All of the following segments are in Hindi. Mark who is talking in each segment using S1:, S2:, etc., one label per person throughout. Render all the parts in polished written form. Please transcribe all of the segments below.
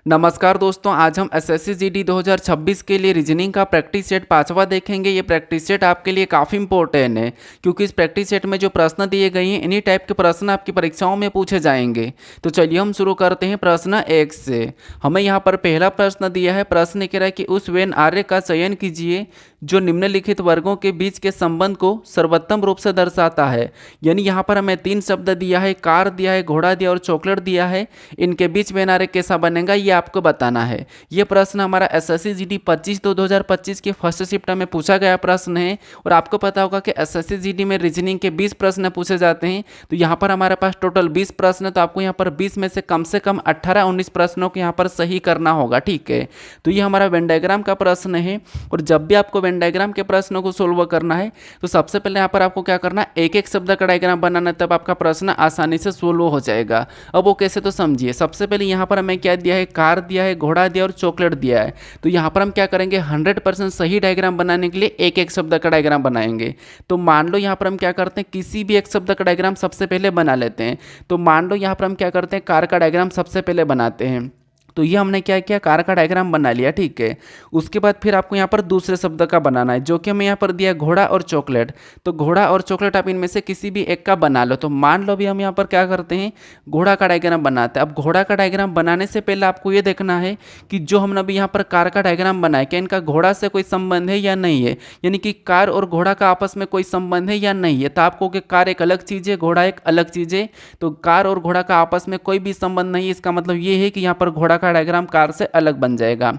S1: नमस्कार दोस्तों, आज हम एसएससी जीडी 2026 के लिए रीजनिंग का प्रैक्टिस सेट पांचवा देखेंगे। ये प्रैक्टिस सेट आपके लिए काफ़ी इंपॉर्टेंट है क्योंकि इस प्रैक्टिस सेट में जो प्रश्न दिए गए हैं इन्हीं टाइप के प्रश्न आपकी परीक्षाओं में पूछे जाएंगे। तो चलिए हम शुरू करते हैं प्रश्न 1 से। हमें यहाँ पर पहला प्रश्न दिया है। प्रश्न कह रहा है कि उस वेन आर्य का चयन कीजिए जो निम्नलिखित वर्गों के बीच के संबंध को सर्वोत्तम रूप से दर्शाता है। यानी यहाँ पर हमें 3 शब्द दिया है, कार दिया है, घोड़ा दिया और चॉकलेट दिया है। इनके बीच वेन आर्य कैसा बनेगा ये आपको बताना है। ये प्रश्न हमारा एसएससी जीडी 2025 के फर्स्ट शिफ्ट में पूछा गया प्रश्न है। और आपको पता होगा कि एसएससी जीडी में रीजनिंग के 20 प्रश्न पूछे जाते हैं। तो यहाँ पर हमारे पास टोटल 20 प्रश्न है, तो आपको यहाँ पर 20 में से कम 18-19 प्रश्नों को यहाँ पर सही करना होगा। ठीक है, तो ये हमारा वेन डायग्राम का प्रश्न है। और जब भी आपको वेन डायग्राम के प्रश्नों को सोल्व करना है तो सबसे पहले यहाँ पर आपको क्या करना है, एक एक शब्द का डायग्राम बनाना, तब आपका प्रश्न आसानी से सोल्व हो जाएगा। अब वो कैसे, तो समझिए। सबसे पहले यहाँ पर हमें क्या दिया है, कार दिया है, घोड़ा दिया और चॉकलेट दिया है। तो यहाँ पर हम क्या करेंगे, 100% सही डायग्राम बनाने के लिए एक एक शब्द का डायग्राम बनाएंगे। तो मान लो यहाँ पर हम क्या करते हैं, किसी भी एक शब्द का डायग्राम सबसे पहले बना लेते हैं। तो मान लो यहाँ पर हम क्या करते हैं, कार का डायग्राम सबसे पहले बनाते हैं। तो ये हमने क्या किया, कार का डायग्राम बना लिया। ठीक है, उसके बाद फिर आपको यहाँ पर दूसरे शब्द का बनाना है, जो कि हमें यहाँ पर दिया घोड़ा और चॉकलेट। तो घोड़ा और चॉकलेट आप इनमें से किसी भी एक का बना लो। तो मान लो भी हम यहाँ पर क्या करते हैं, घोड़ा का डायग्राम बनाते हैं। अब घोड़ा का डायग्राम बनाने से पहले आपको ये देखना है कि जो हमने अभी यहाँ पर कार का डायग्राम बनाया, क्या इनका घोड़ा से कोई संबंध है या नहीं है। यानी कि कार और घोड़ा का आपस में कोई संबंध है या नहीं है। तो आपको कि कार एक अलग चीज़ है, घोड़ा एक अलग चीज़ है। तो कार और घोड़ा का आपस में कोई भी संबंध नहीं है, इसका मतलब ये है कि यहाँ पर घोड़ा का डायग्राम कार से अलग बन जाएगा।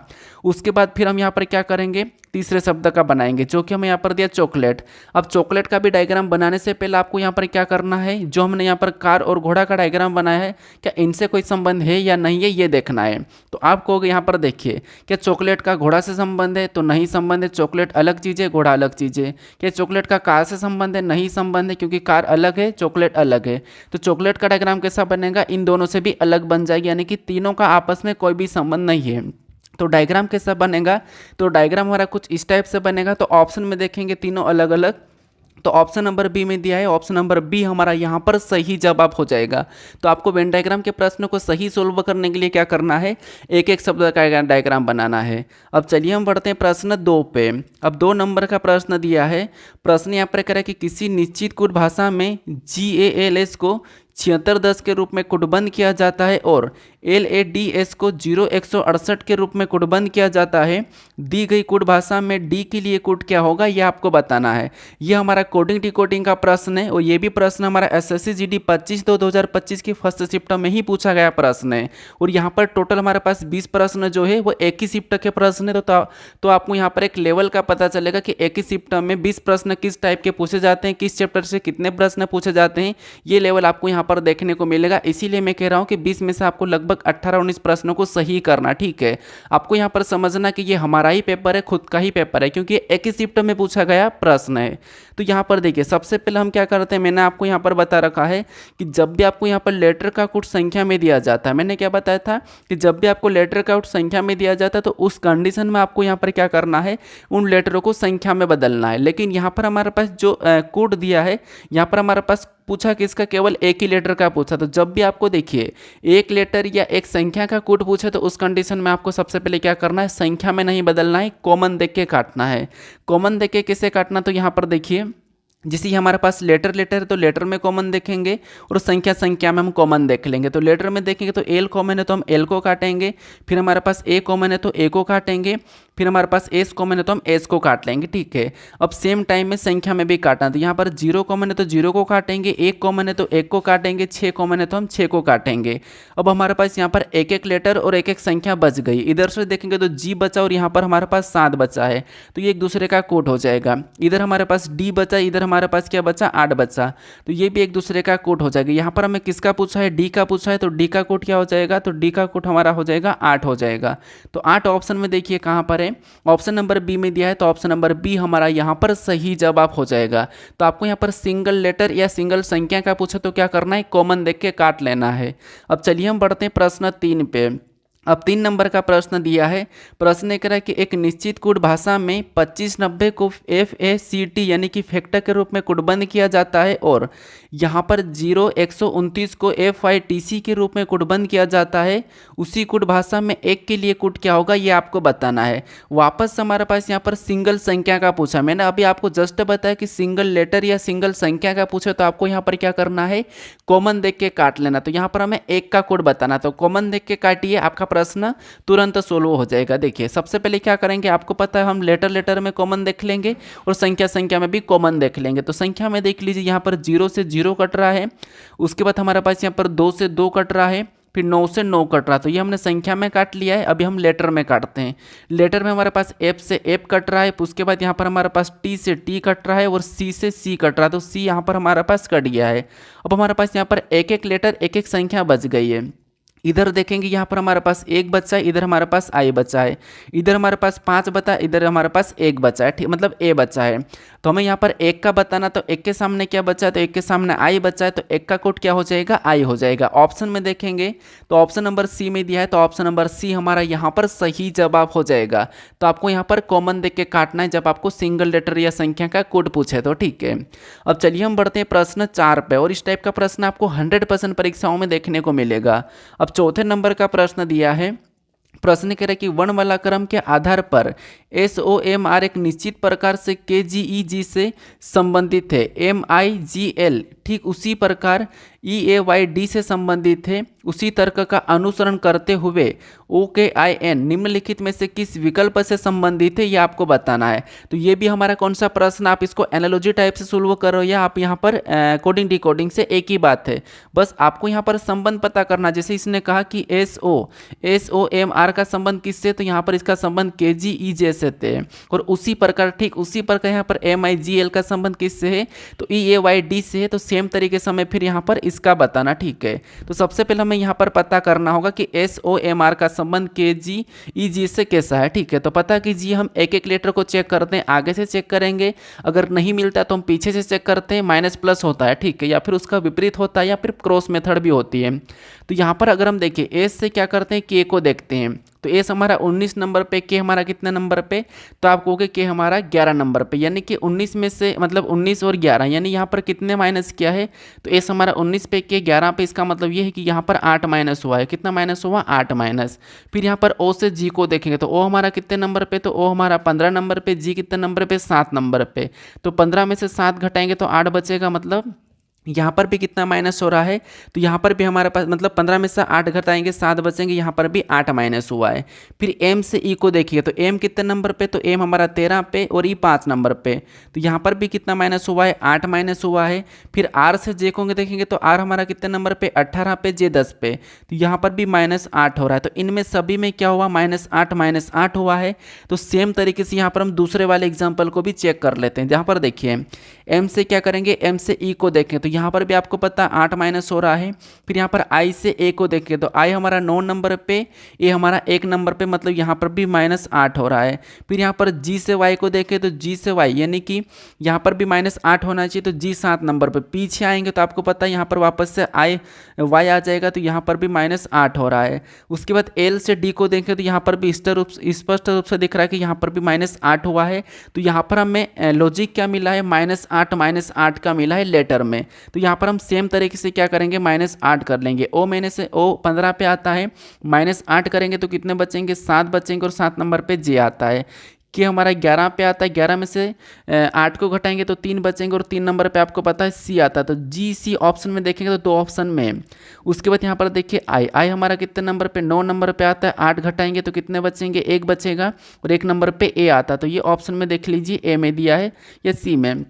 S1: उसके बाद फिर हम यहाँ पर क्या करेंगे, तीसरे शब्द का बनाएंगे, जो कि हमें यहाँ पर दिया चॉकलेट। अब चॉकलेट का भी डायग्राम बनाने से पहले आपको यहाँ पर क्या करना है, जो हमने यहाँ पर कार और घोड़ा का डायग्राम बनाया है, क्या इनसे कोई संबंध है या नहीं है ये देखना है। तो आप कहोगे यहाँ पर देखिए, क्या चॉकलेट का घोड़ा से संबंध है, तो नहीं संबंध है। चॉकलेट अलग चीज़ है, घोड़ा अलग चीज़ है। क्या चॉकलेट का कार से संबंध है, नहीं संबंध है, क्योंकि कार अलग है, चॉकलेट अलग है। तो चॉकलेट का डायग्राम कैसा बनेगा, इन दोनों से भी अलग बन जाएगी, यानी कि तीनों का आपस में कोई भी संबंध नहीं है। तो डायग्राम कैसा बनेगा, तो डायग्राम हमारा कुछ इस टाइप से बनेगा। तो ऑप्शन में देखेंगे तीनों अलग अलग। तो ऑप्शन नंबर बी में दिया है, ऑप्शन नंबर बी हमारा यहाँ पर सही जवाब हो जाएगा। तो आपको वेन डायग्राम के प्रश्न को सही सोल्व करने के लिए क्या करना है, एक एक शब्द का डायग्राम बनाना है। अब चलिए हम बढ़ते हैं प्रश्न 2 पे। अब 2 नंबर का प्रश्न दिया है। प्रश्न यहाँ पर कह रहा है कि किसी निश्चित कुट भाषा में GALS को 7610 के रूप में कुटबंद किया जाता है और LADS को 0168 के रूप में कुटबंद किया जाता है। दी गई कुट भाषा में डी के लिए कुट क्या होगा ये आपको बताना है। ये हमारा कोडिंग डिकोडिंग का प्रश्न है और ये भी प्रश्न हमारा एसएससी जीडी 2025 की फर्स्ट शिफ्ट में ही पूछा गया प्रश्न है। और यहाँ पर टोटल हमारे पास 20 प्रश्न जो है वो एक ही शिफ्ट के प्रश्न है। तो आपको यहाँ पर एक लेवल का पता चलेगा कि एक ही शिफ्ट में 20 प्रश्न किस टाइप के पूछे जाते हैं, किस चैप्टर से कितने प्रश्न पूछे जाते हैं, ये लेवल आपको यहाँ पर देखने को मिलेगा। इसीलिए मैं कह रहा हूँ कि 20 में से आपको लगभग 18-19 प्रश्नों को सही करना। ठीक है, आपको यहाँ पर समझना कि ये हमारा ही पेपर है, खुद का ही पेपर है, क्योंकि एक ही शिफ्ट में पूछा गया प्रश्न है। तो यहाँ पर देखिए, सबसे पहले हम क्या करते हैं, मैंने आपको यहाँ पर बता रखा है कि जब भी आपको यहाँ पर लेटर का कुट संख्या में दिया जाता है, मैंने क्या बताया था कि जब भी आपको लेटर का कुट संख्या में दिया जाता है तो उस कंडीशन में आपको यहाँ पर क्या करना है, उन लेटरों को संख्या में बदलना है। लेकिन यहाँ पर हमारे पास जो कोड दिया है, यहाँ पर हमारे पास पूछा किसका, केवल एक ही लेटर का पूछा। तो जब भी आपको देखिए एक लेटर या एक संख्या का कोड पूछे तो उस कंडीशन में आपको सबसे पहले क्या करना है, संख्या में नहीं बदलना है, कॉमन देख के काटना है। कॉमन देख के किसे काटना, तो यहाँ पर देखिए जैसे हमारे पास लेटर है तो लेटर में कॉमन देखेंगे और संख्या में हम कॉमन देख लेंगे। तो लेटर में देखेंगे तो एल कॉमन है तो हम एल को काटेंगे, फिर हमारे पास ए कॉमन है तो ए को काटेंगे, फिर हमारे पास एस कॉमन है तो हम एस को काट लेंगे। ठीक है, अब सेम टाइम में संख्या में भी काटना, तो यहाँ पर 0 कॉमन है तो 0 को काटेंगे, 1 कॉमन है तो 1 को काटेंगे, 6 कॉमन है तो हम 6 को काटेंगे। अब हमारे पास यहाँ पर एक एक लेटर और एक एक संख्या बच गई। इधर से देखेंगे तो जी बचा और यहाँ पर हमारे पास 7 बचा है, तो ये एक दूसरे का कोड हो जाएगा। इधर हमारे पास डी बचा, इधर हमारे पास क्या बचा, 8 बचा, तो ये भी एक दूसरे का कोड हो जाएगा। यहाँ पर हमें किसका पूछा है, डी का पूछा है, तो डी का कोड क्या हो जाएगा, तो डी का कोड हमारा हो जाएगा 8 हो जाएगा। तो 8 ऑप्शन में देखिए कहाँ पर है, ऑप्शन नंबर बी में दिया है, तो ऑप्शन नंबर बी हमारा यहाँ पर सही जवाब हो जाएगा। तो आपको यहाँ पर सिंगल लेटर या सिंगल संख्या का पूछे तो क्या करना है, कॉमन देख के काट लेना है। अब चलिए हम बढ़ते हैं प्रश्न 3 पे। अब 3 नंबर का प्रश्न दिया है। प्रश्न ये कह रहा है कि एक निश्चित कूट भाषा में 2590 को FACT यानी कि फैक्टर के रूप में कूटबंध किया जाता है और यहाँ पर 0129 को FITC के रूप में कूटबंध किया जाता है। उसी कूट भाषा में एक के लिए कूट क्या होगा ये आपको बताना है। वापस हमारे पास यहाँ पर सिंगल संख्या का पूछा। मैंने अभी आपको जस्ट बताया कि सिंगल लेटर या सिंगल संख्या का पूछे तो आपको यहाँ पर क्या करना है, कॉमन देख के काट लेना। तो यहाँ पर हमें एक का कूट बताना, तो कॉमन देख के काटिए, आपका प्रश्न तुरंत सोल्व हो जाएगा। देखिए सबसे पहले क्या करेंगे, आपको पता है हम लेटर में कॉमन देख लेंगे और संख्या में भी कॉमन देख लेंगे। तो संख्या में देख लीजिए यहाँ पर 0 से 0 कट रहा है, उसके बाद हमारे पास यहाँ पर 2 से 2 कट रहा है, फिर 9 से 9 कट रहा है। तो ये हमने संख्या में काट लिया है। अभी हम लेटर में काटते हैं। लेटर में हमारे पास F से F कट रहा है, उसके बाद यहाँ पर हमारे पास T से T कट रहा है और C से C कट रहा है। तो C यहाँ पर हमारे पास कट गया है। अब हमारे पास यहाँ पर एक एक लेटर एक एक संख्या बच गई है। इधर देखेंगे यहाँ पर हमारे पास 1 बचा है, इधर हमारे पास I बचा है, इधर हमारे पास 5 बचा, इधर हमारे पास 1 बचा है, ठीक, मतलब A बचा है। तो हमें यहाँ पर 1 का बताना, तो 1 के सामने क्या बचा है, तो 1 के सामने I बचा है, तो 1 का कोड क्या हो जाएगा, I हो जाएगा। ऑप्शन में देखेंगे तो ऑप्शन नंबर C में दिया है, तो ऑप्शन नंबर C हमारा यहाँ पर सही जवाब हो जाएगा। तो आपको यहाँ पर कॉमन देख के काटना है जब आपको सिंगल लेटर या संख्या का कोड पूछे तो, ठीक है। अब चलिए हम बढ़ते हैं प्रश्न 4 पे, और इस टाइप का प्रश्न आपको 100% परीक्षाओं में देखने को मिलेगा। अब चौथे नंबर का प्रश्न दिया है। प्रश्न कह रहा है कि वर्णमाला क्रम के आधार पर SOMR एक निश्चित प्रकार से KGEG से संबंधित है, MIGL ठीक उसी प्रकार EAYD से संबंधित है। उसी तर्क का अनुसरण करते हुए OKIN निम्नलिखित में से किस विकल्प से संबंधित है, ये आपको बताना है। तो ये भी हमारा कौन सा प्रश्न, आप इसको एनालॉजी टाइप से सोल्व करो या आप यहाँ पर कोडिंग डिकोडिंग से, एक ही बात है। बस आपको यहाँ पर संबंध पता करना। जैसे इसने कहा कि SOMR का संबंध किससे, तो यहाँ पर इसका संबंध KGEJ से थे, और उसी प्रकार ठीक उसी प्रकार यहाँ पर MIGL का संबंध किससे है, तो EAYD से है। तो सेम तरीके से हमें फिर यहाँ पर इसका बताना, ठीक है। तो सबसे पहले हमें यहाँ पर पता करना होगा कि SOMR का संबंध KGEG से कैसा है, ठीक है। तो पता कीजिए, हम एक एक लेटर को चेक करते हैं, आगे से चेक करेंगे, अगर नहीं मिलता तो हम पीछे से चेक करते हैं, माइनस प्लस होता है, ठीक है, या फिर उसका विपरीत होता है, या फिर क्रॉस मेथड भी होती है। तो यहाँ पर अगर हम देखें एस से क्या करते हैं, के को देखते हैं। तो एस हमारा 19 नंबर पे, के हमारा कितने नंबर पे, तो आप कहोगे के हमारा 11 नंबर पे, यानी कि 19 में से मतलब 19 और 11 यानी यहाँ पर कितने माइनस किया है, तो एस हमारा 19 पे, के 11 पे। इसका मतलब ये है कि यहाँ पर 8 माइनस हुआ है। कितना माइनस हुआ, 8 माइनस। फिर यहाँ पर ओ से जी को देखेंगे तो ओ हमारा कितने नंबर पे, तो ओ हमारा 15 नंबर पे, जी कितने नंबर पे, 7 नंबर पे। तो 15 में से 7 घटाएंगे तो 8 बचेगा, मतलब यहाँ पर भी कितना माइनस हो रहा है, तो यहाँ पर भी हमारे पास मतलब 15 में से 8 घटाएंगे 7 बचेंगे, यहाँ पर भी 8 माइनस हुआ है। फिर एम से ई को देखिए तो एम कितने नंबर पे, तो एम हमारा 13 पे और ई 5 नंबर पे। तो यहाँ पर भी कितना माइनस हुआ है, 8 माइनस हुआ है। फिर आर से जे को देखेंगे तो आर हमारा कितने नंबर पे, 18 पे, जे 10 पे। तो यहाँ पर भी -8 हो रहा है। तो इनमें सभी में क्या हुआ, -8 हुआ है। तो सेम तरीके से यहाँ पर हम दूसरे वाले एग्जाम्पल को भी चेक कर लेते हैं। जहाँ पर देखिए एम से क्या करेंगे, एम से ई को देखें तो यहाँ पर भी आपको पता 8 माइनस हो रहा है। फिर यहाँ पर आई से ए को देखें तो आई हमारा 9 नंबर पे, ए हमारा 1 नंबर पे, मतलब यहाँ पर भी -8 हो रहा है। फिर यहाँ पर जी से वाई को देखें तो जी से वाई यानी कि यहाँ पर भी -8 होना चाहिए, तो जी 7 नंबर पे। पीछे आएंगे तो आपको पता है यहाँ पर वापस से आई वाई आ जाएगा, तो यहाँ पर भी -8 हो रहा है। उसके बाद एल से डी को देखें तो यहाँ पर भी स्पष्ट रूप से दिख रहा है कि यहाँ पर भी -8 हुआ है। तो यहाँ पर हमें लॉजिक क्या मिला है, -8 का मिला है लेटर में। तो यहाँ पर हम सेम तरीके से क्या करेंगे, -8 कर लेंगे। ओ मैंने से ओ 15 पे आता है, -8 करेंगे तो कितने बचेंगे, 7 बचेंगे, और 7 नंबर पे जे आता है। कि हमारा 11 पे आता है, 11 में से 8 को घटाएंगे तो 3 बचेंगे, और 3 नंबर पे आपको पता है सी आता है। तो जी सी ऑप्शन में देखेंगे तो 2 ऑप्शन में। उसके बाद यहाँ पर देखिए आई, आई हमारा कितने नंबर पे, 9 नंबर पे आता है। 8 घटाएंगे तो कितने बचेंगे, 1 बचेगा, और 1 नंबर पे ए आता है। तो ये ऑप्शन में देख लीजिए ए में दिया है या सी में,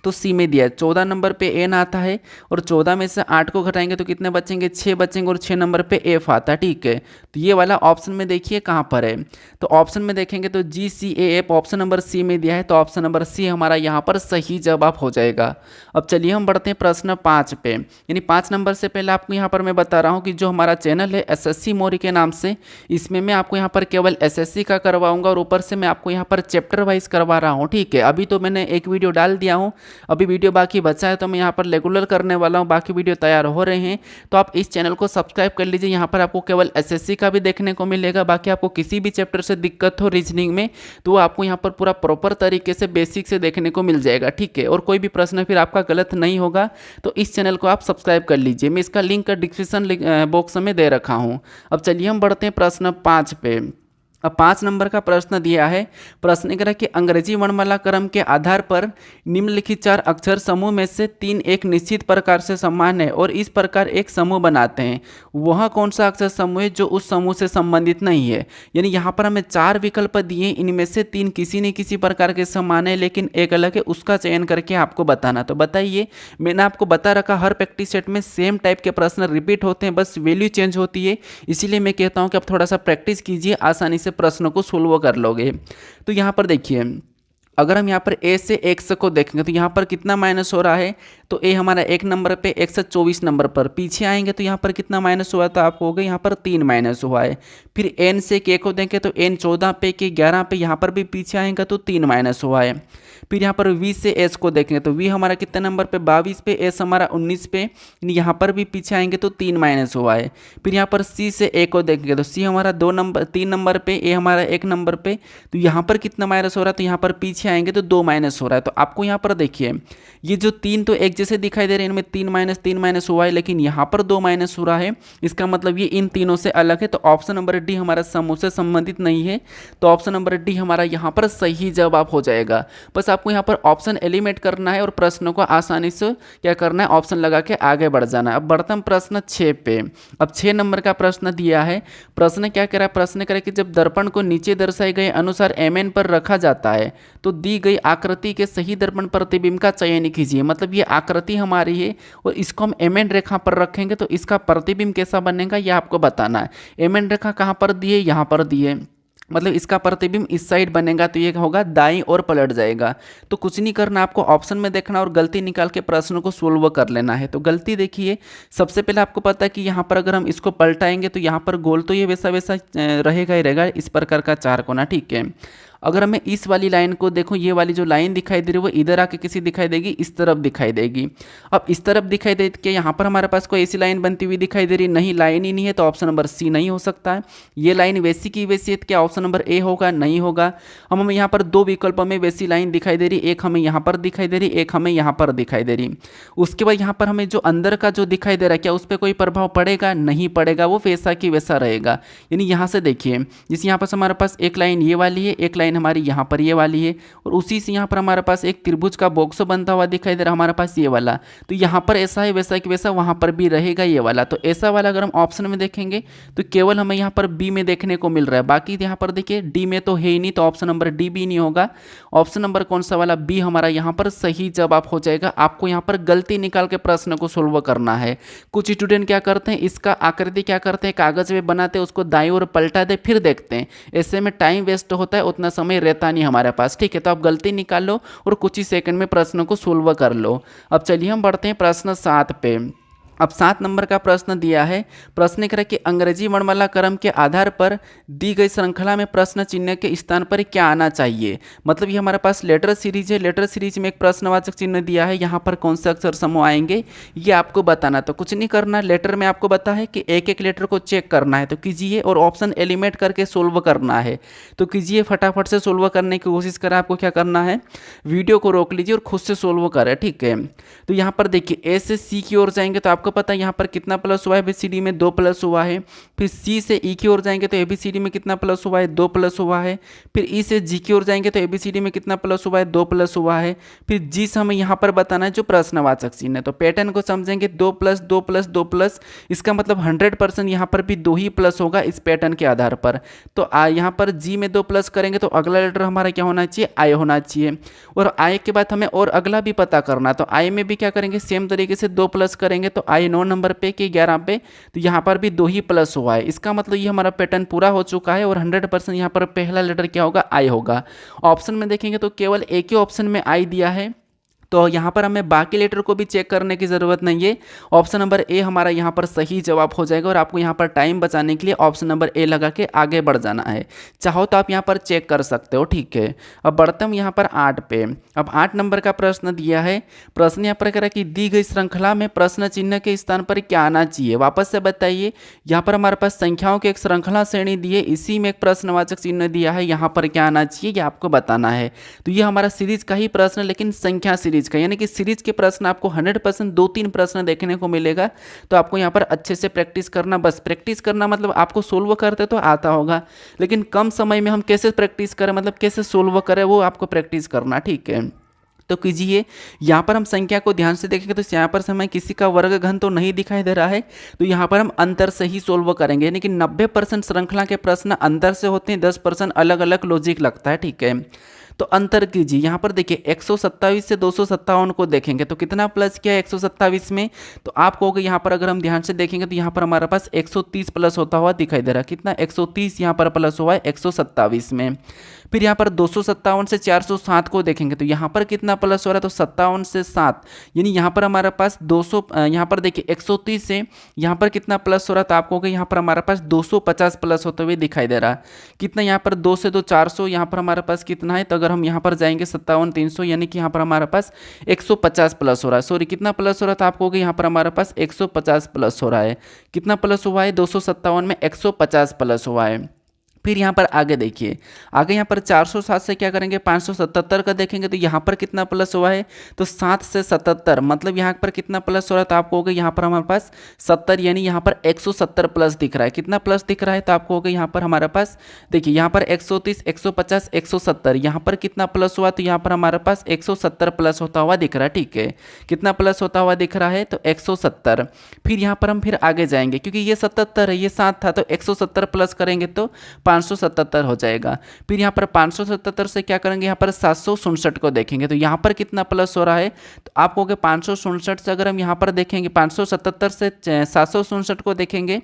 S1: तो सी में दिया है। 14 नंबर पे एन आता है, और 14 में से 8 को घटाएंगे तो कितने बचेंगे, 6 बचेंगे, और 6 नंबर पे एफ आता है, ठीक है। तो ये वाला ऑप्शन में देखिए कहाँ पर है, तो ऑप्शन में देखेंगे तो G C A F option number C में दिया है। तो ऑप्शन नंबर सी हमारा यहाँ पर सही जवाब हो जाएगा। अब चलिए हम बढ़ते हैं प्रश्न 5 पे, यानी 5 नंबर से पहले आपको यहाँ पर मैं बता रहा हूँ कि जो हमारा चैनल है SSC मौर्य के नाम से, इसमें मैं आपको यहाँ पर केवल SSC का करवाऊंगा, और ऊपर से मैं आपको यहाँ पर चैप्टर वाइज करवा रहा हूँ, ठीक है। अभी तो मैंने एक वीडियो डाल दिया हूँ, अभी वीडियो बाकी बचा है तो मैं यहाँ पर रेगुलर करने वाला हूँ, बाकी वीडियो तैयार हो रहे हैं। तो आप इस चैनल को सब्सक्राइब कर लीजिए। यहाँ पर आपको केवल एसएससी का भी देखने को मिलेगा, बाकी आपको किसी भी चैप्टर से दिक्कत हो रीजनिंग में तो वो आपको यहाँ पर पूरा प्रॉपर तरीके से बेसिक से देखने को मिल जाएगा, ठीक है। और कोई भी प्रश्न फिर आपका गलत नहीं होगा, तो इस चैनल को आप सब्सक्राइब कर लीजिए। मैं इसका लिंक डिस्क्रिप्शन बॉक्स में दे रखा हूँ। अब चलिए हम बढ़ते हैं प्रश्न 5 पे। अब 5 नंबर का प्रश्न दिया है। प्रश्न कह रहा है कि अंग्रेजी वर्णमाला क्रम के आधार पर निम्नलिखित 4 अक्षर समूह में से 3 एक निश्चित प्रकार से समान है और इस प्रकार एक समूह बनाते हैं। वह कौन सा अक्षर समूह है जो उस समूह से संबंधित नहीं है। यानी यहाँ पर हमें 4 विकल्प दिए, इनमें से 3 किसी न किसी प्रकार के समान है लेकिन एक अलग है, उसका चयन करके आपको बताना। तो बताइए, मैंने आपको बता रखा हर प्रैक्टिस सेट में सेम टाइप के प्रश्न रिपीट होते हैं, बस वैल्यू चेंज होती है। इसीलिए मैं कहता हूँ कि आप थोड़ा सा प्रैक्टिस कीजिए, आसानी से प्रश्नों को सोल्व कर लोगे। तो यहाँ पर देखिए, अगर हम यहाँ पर ए से एक्स को देखेंगे तो यहाँ पर कितना माइनस हो रहा है, तो ए हमारा 1 नंबर पे, एक्स 24 नंबर पर। पीछे आएंगे तो यहाँ पर कितना माइनस हुआ, तो आपको हो गया यहाँ पर 3 माइनस हुआ है। फिर एन से के को देखें तो एन 14 पे, के 11 पे, यहाँ पर भी पीछे आएंगे तो 3 माइनस हुआ है। फिर यहाँ पर वी से एस को देखेंगे तो वी हमारा कितने नंबर पे, 22 पे, एस हमारा 19 पे, यहाँ पर भी पीछे आएंगे तो 3 माइनस हुआ है। फिर यहाँ पर सी से ए को देखेंगे तो सी हमारा 3 नंबर पे, ए हमारा 1 नंबर पे, तो यहाँ पर कितना माइनस हो रहा है, तो यहाँ पर पीछे आएंगे तो 2 माइनस हो रहा है। तो आपको यहाँ पर देखिए, ये जो 3 तो एक जैसे दिखाई दे रहे हैं, इनमें 3 माइनस हुआ है, लेकिन यहाँ पर 2 माइनस हो रहा है। इसका मतलब ये इन तीनों से अलग है। तो ऑप्शन नंबर डी हमारा समूह से संबंधित नहीं है। तो ऑप्शन नंबर डी हमारा यहाँ पर सही जवाब हो जाएगा। बस आपको यहाँ पर ऑप्शन एलिमिनेट करना है और प्रश्नों को आसानी से क्या करना है, ऑप्शन लगा के आगे बढ़ जाना है। अब बढ़ते हैं प्रश्न 6 पे। अब 6 नंबर का प्रश्न दिया है। प्रश्न क्या कह रहा है, प्रश्न कह रहा है कि जब दर्पण को नीचे दर्शाए गए अनुसार mn पर रखा जाता है तो दी गई आकृति के सही दर्पण प्रतिबिंब का चयन कीजिए। मतलब ये आकृति हमारी है और इसको हम mn रेखा पर रखेंगे तो इसका प्रतिबिंब कैसा बनेगा, ये आपको बताना है। mn रेखा कहाँ पर दी है, यहाँ पर दी है, मतलब इसका प्रतिबिंब इस साइड बनेगा तो ये होगा दाईं ओर पलट जाएगा। तो कुछ नहीं करना, आपको ऑप्शन में देखना और गलती निकाल के प्रश्न को सोल्व कर लेना है। तो गलती देखिए, सबसे पहले आपको पता है कि यहाँ पर अगर हम इसको पलटाएंगे तो यहाँ पर गोल तो ये वैसा वैसा रहेगा ही रहेगा, इस प्रकार का 4 कोना, ठीक है। अगर मैं इस वाली लाइन को देखूं, ये वाली जो लाइन दिखाई दे रही है वो इधर आके किसी दिखाई देगी, इस तरफ दिखाई देगी। अब इस तरफ दिखाई दे के यहाँ पर हमारे पास कोई ऐसी लाइन बनती हुई दिखाई दे रही नहीं, लाइन ही नहीं है, तो ऑप्शन नंबर सी नहीं हो सकता है। ये लाइन वैसी की वैसी है, क्या ऑप्शन नंबर ए होगा, नहीं होगा। हमें यहाँ पर 2 विकल्पों में वैसी लाइन दिखाई दे रही, एक हमें यहाँ पर दिखाई दे रही, एक हमें यहाँ पर दिखाई दे रही। उसके बाद यहाँ पर हमें जो अंदर का जो दिखाई दे रहा है, क्या उस पर कोई प्रभाव पड़ेगा, नहीं पड़ेगा, वो वैसा की वैसा रहेगा। यानी यहाँ से देखिए, जैसे यहाँ पर हमारे पास एक लाइन ये वाली है, एक लाइन हमारी यहाँ पर ये वाली है, और उसी से यहाँ पर हमारे पास एक त्रिभुज का बॉक्स बनता हुआ दिखाई दे रहा है हमारे पास ये वाला। तो यहाँ पर ऐसा है वैसा कि वैसा वहाँ पर भी रहेगा ये वाला। तो ऐसा वाला अगर हम ऑप्शन में देखेंगे तो केवल हमें यहाँ पर बी में देखने को मिल रहा है, बाकी यहाँ पर देखिए डी में तो है ही नहीं, तो ऑप्शन नंबर डी भी नहीं होगा। ऑप्शन नंबर कौन सा वाला, बी हमारा यहाँ पर सही जवाब हो जाएगा। आपको यहाँ पर गलती निकाल के प्रश्न को सोल्व करना है। कुछ स्टूडेंट क्या करते हैं, इसका आकृति क्या करते हैं, कागज में बनाते हैं, उसको दाईं ओर पलटा दे फिर देखते हैं। ऐसे में टाइम वेस्ट होता है, उतना समय रहता नहीं हमारे पास, ठीक है। तो आप गलती निकाल लो और कुछ ही सेकंड में प्रश्न को सोल्व कर लो। अब चलिए हम बढ़ते हैं प्रश्न 7 पे। अब 7 नंबर का प्रश्न दिया है। प्रश्न कह रहा है कि अंग्रेजी वर्णमाला क्रम के आधार पर दी गई श्रृंखला में प्रश्न चिन्ह के स्थान पर क्या आना चाहिए। मतलब ये हमारे पास लेटर सीरीज है, लेटर सीरीज में एक प्रश्नवाचक चिन्ह दिया है, यहाँ पर कौन से अक्षर समूह आएंगे ये आपको बताना। तो कुछ नहीं करना, लेटर में आपको बता है कि एक एक लेटर को चेक करना है, तो कीजिए और ऑप्शन एलिमिनेट करके सोल्व करना है। तो कीजिए, फटाफट से सोल्व करने की कोशिश करें। आपको क्या करना है, वीडियो को रोक लीजिए और खुद से सोल्व करें, ठीक है। तो यहाँ पर देखिए, ए से सी की ओर जाएंगे तो आपको पता है यहाँ पर कितना प्लस हुआ है, एबीसीडी में 2 प्लस हुआ है। फिर सी से ई की ओर जाएंगे तो एबीसीडी में कितना प्लस हुआ है, 2 प्लस हुआ है। फिर ई से जी की ओर जाएंगे तो एबीसीडी में कितना प्लस हुआ है, 2 प्लस हुआ है। फिर जी से हमें यहाँ पर बताना है जो प्रश्नवाचक चिन्ह है। तो पैटर्न को समझेंगे, 2 प्लस 2 प्लस 2 प्लस, इसका मतलब 100% यहाँ पर भी 2 ही प्लस होगा इस पैटर्न के आधार पर। तो यहाँ पर जी में 2 प्लस करेंगे तो अगला लेटर हमारा क्या होना चाहिए, आई होना चाहिए। और आई के बाद हमें और अगला भी पता करना, तो आई में भी क्या करेंगे, सेम तरीके से 2 प्लस करेंगे तो आई 9 नंबर पे के 11 पे, तो यहाँ पर भी 2 ही प्लस हुआ है। इसका मतलब ये हमारा पैटर्न पूरा हो चुका है और 100% यहाँ पर पहला लेटर क्या होगा, आई होगा। ऑप्शन में देखेंगे तो केवल एक ही ऑप्शन में आई दिया है, तो यहाँ पर हमें बाकी लेटर को भी चेक करने की ज़रूरत नहीं है। ऑप्शन नंबर ए हमारा यहाँ पर सही जवाब हो जाएगा और आपको यहाँ पर टाइम बचाने के लिए ऑप्शन नंबर ए लगा के आगे बढ़ जाना है। चाहो तो आप यहाँ पर चेक कर सकते हो, ठीक है। अब बढ़ते हम यहाँ पर 8 पे। अब 8 नंबर का प्रश्न दिया है। प्रश्न यहाँ पर कह रहा है कि दी गई श्रृंखला में प्रश्न चिन्ह के स्थान पर क्या आना चाहिए। वापस से बताइए, यहाँ पर हमारे पास संख्याओं की एक श्रृंखला श्रेणी दी है, इसी में एक प्रश्नवाचक चिन्ह दिया है, यहाँ पर क्या आना चाहिए ये आपको बताना है। तो ये हमारा सीरीज का ही प्रश्न, लेकिन संख्या सीरीज का, यानी कि सीरीज के प्रश्न आपको 100% 2-3 प्रश्न देखने को मिलेगा। तो आपको यहाँ पर अच्छे से प्रैक्टिस करना, बस प्रैक्टिस करना मतलब आपको सोल्व करते तो आता होगा, लेकिन कम समय में हम कैसे प्रैक्टिस करें, मतलब कैसे सोल्व करें, वो आपको प्रैक्टिस करना, ठीक है। तो कीजिए, यहाँ पर हम संख्या को ध्यान से देखेंगे तो यहाँ पर हमें किसी का वर्ग घन तो नहीं दिखाई दे रहा है, तो यहाँ पर हम अंतर से ही सोल्व करेंगे, यानी कि 90% श्रृंखला के प्रश्न अंतर से होते हैं, 10% अलग अलग लॉजिक लगता है, ठीक है। तो अंतर कीजिए, यहाँ पर देखिए 127 से 257 को देखेंगे तो कितना प्लस किया है 127 में, तो आप कहोगे यहाँ पर अगर हम ध्यान से देखेंगे तो यहाँ पर हमारे पास 130 प्लस होता हुआ दिखाई दे रहा है। कितना 130 यहाँ पर प्लस हुआ है 127 में। फिर यहाँ पर 257 से 407 को देखेंगे तो यहाँ पर कितना प्लस हो रहा है, तो 57 से 7, यानी यहाँ पर हमारे पास 200, यहाँ पर देखिए 130 से यहाँ पर कितना प्लस हो रहा है, तो आपको यहाँ पर हमारे पास 250 प्लस होते हुए दिखाई दे रहा है। कितना यहाँ पर 2 से 2 400, यहाँ पर हमारे पास कितना है, तो अगर हम यहाँ पर जाएंगे 57 300, यानी कि यहाँ पर हमारे पास 150 प्लस हो रहा है। सॉरी, कितना प्लस हो रहा था, आपको यहाँ पर हमारे पास 150 प्लस हो रहा है। कितना प्लस हुआ है, 257 में 150 प्लस हुआ है। फिर यहाँ पर आगे देखिए, आगे यहाँ पर 407 से क्या करेंगे 577 का देखेंगे तो यहाँ पर कितना प्लस हुआ है, तो 7 से 77, मतलब यहाँ पर कितना प्लस हो रहा है, तो आपको हो गया यहाँ पर हमारे पास 70, यानी यहाँ पर 170 प्लस दिख रहा है। कितना प्लस दिख रहा है, तो आपको हो गया यहाँ पर हमारे पास देखिए यहाँ पर 130 150 170, यहाँ पर कितना प्लस हुआ, तो यहाँ पर हमारे पास 170 प्लस होता हुआ दिख रहा है, ठीक है। कितना प्लस होता हुआ दिख रहा है, तो 170। फिर यहाँ पर हम फिर आगे जाएंगे, क्योंकि ये 77 है, ये 7 था, तो 170 प्लस करेंगे तो 577 हो जाएगा। फिर यहाँ पर 577 से क्या करेंगे, यहाँ पर 767 को देखेंगे तो यहाँ पर कितना प्लस हो रहा है, तो आप कहोगे 567 से अगर हम यहाँ पर देखेंगे 577 से 767 को देखेंगे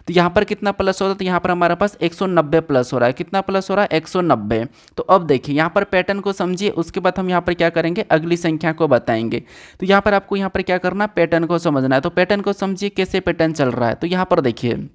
S1: तो यहाँ पर कितना प्लस हो रहा है, तो यहाँ पर हमारे पास 190 प्लस हो रहा है। कितना प्लस हो रहा है, 190। तो अब देखिए यहाँ पर पैटर्न को समझिए, उसके बाद हम यहाँ पर क्या करेंगे, अगली संख्या को बताएंगे। तो यहाँ पर आपको यहाँ पर क्या करना, पैटर्न को समझना है। तो पैटर्न को समझिए कैसे पैटर्न चल रहा है। तो यहाँ पर देखिए,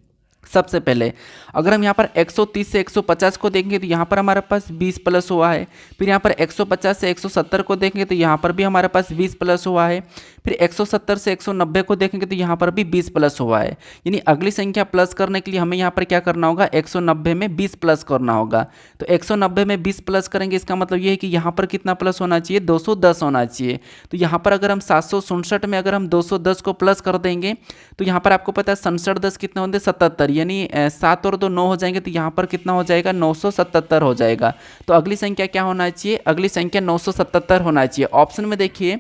S1: सबसे पहले अगर हम यहाँ पर 130 से 150 को देखेंगे तो यहाँ पर हमारे पास 20 प्लस हुआ है। फिर यहाँ पर 150 से 170 को देखेंगे तो यहाँ पर भी हमारे पास 20 प्लस हुआ है। फिर 170 से 190 को देखेंगे तो यहाँ पर भी 20 प्लस हुआ है। यानी अगली संख्या प्लस करने के लिए हमें यहाँ पर क्या करना होगा, 190 में 20 प्लस करना होगा। तो 190 में 20 प्लस करेंगे, इसका मतलब ये है कि यहाँ पर कितना प्लस होना चाहिए, 210 होना चाहिए। तो यहाँ पर अगर हम 767 में अगर हम 210 को प्लस कर देंगे तो यहाँ पर आपको पता है 67 10 कितना होते हैं 77, यानी 7 और 2 9 हो जाएंगे, तो यहाँ पर कितना हो जाएगा 977 हो जाएगा। तो अगली संख्या क्या होना चाहिए, अगली संख्या 977 होना चाहिए। ऑप्शन में देखिए,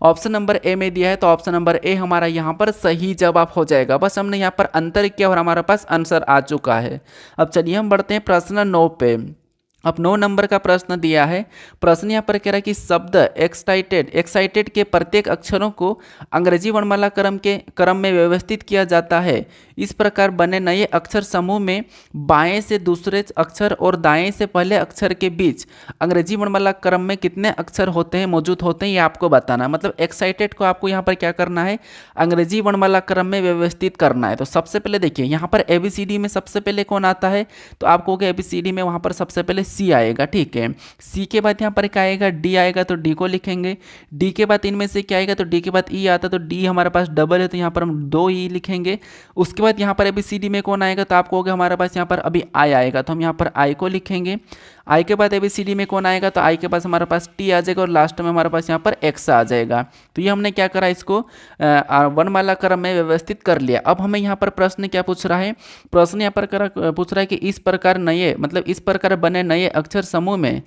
S1: ऑप्शन नंबर ए में दिया है तो ऑप्शन नंबर ए हमारा यहाँ पर सही जवाब हो जाएगा। बस हमने यहाँ पर अंतर किया और हमारे पास आंसर आ चुका है। अब चलिए हम बढ़ते हैं प्रश्न 9 पे। अब 9 नंबर का प्रश्न दिया है। प्रश्न यहाँ पर कह रहा है कि शब्द एक्साइटेड के प्रत्येक अक्षरों को अंग्रेजी वर्णमाला क्रम में व्यवस्थित किया जाता है। इस प्रकार बने नए अक्षर समूह में बाएं से दूसरे अक्षर और दाएं से पहले अक्षर के बीच अंग्रेजी वर्णमाला क्रम में कितने अक्षर होते हैं, मौजूद होते हैं, ये आपको बताना। मतलब एक्साइटेड को आपको यहाँ पर क्या करना है, अंग्रेजी वर्णमाला क्रम में व्यवस्थित करना है। तो सबसे पहले देखिए यहाँ पर ABCD में सबसे पहले कौन आता है, तो आपको ABCD में वहाँ पर सबसे पहले C आएगा, ठीक है। C के बाद यहाँ पर क्या आएगा, D आएगा, तो D को लिखेंगे। D के बाद इनमें से क्या आएगा, तो D के बाद E आता है, तो D हमारे पास डबल है, तो यहाँ पर हम 2 E लिखेंगे। उसके बाद यहाँ पर ABCD में कौन आएगा, तो आपको होगा हमारे पास यहाँ पर अभी I आएगा, तो हम यहाँ पर I को लिखेंगे। I के बाद ABCD में कौन आएगा, तो I के पास हमारे पास T आ जाएगा और लास्ट में हमारे पास यहाँ पर X आ जाएगा। तो ये हमने क्या करा, इसको वर्णमाला क्रम में व्यवस्थित कर लिया। अब हमें यहाँ पर प्रश्न क्या पूछ रहा है, प्रश्न यहाँ पर पूछ रहा है कि इस प्रकार नए, मतलब इस प्रकार बने नए अक्षर समूह में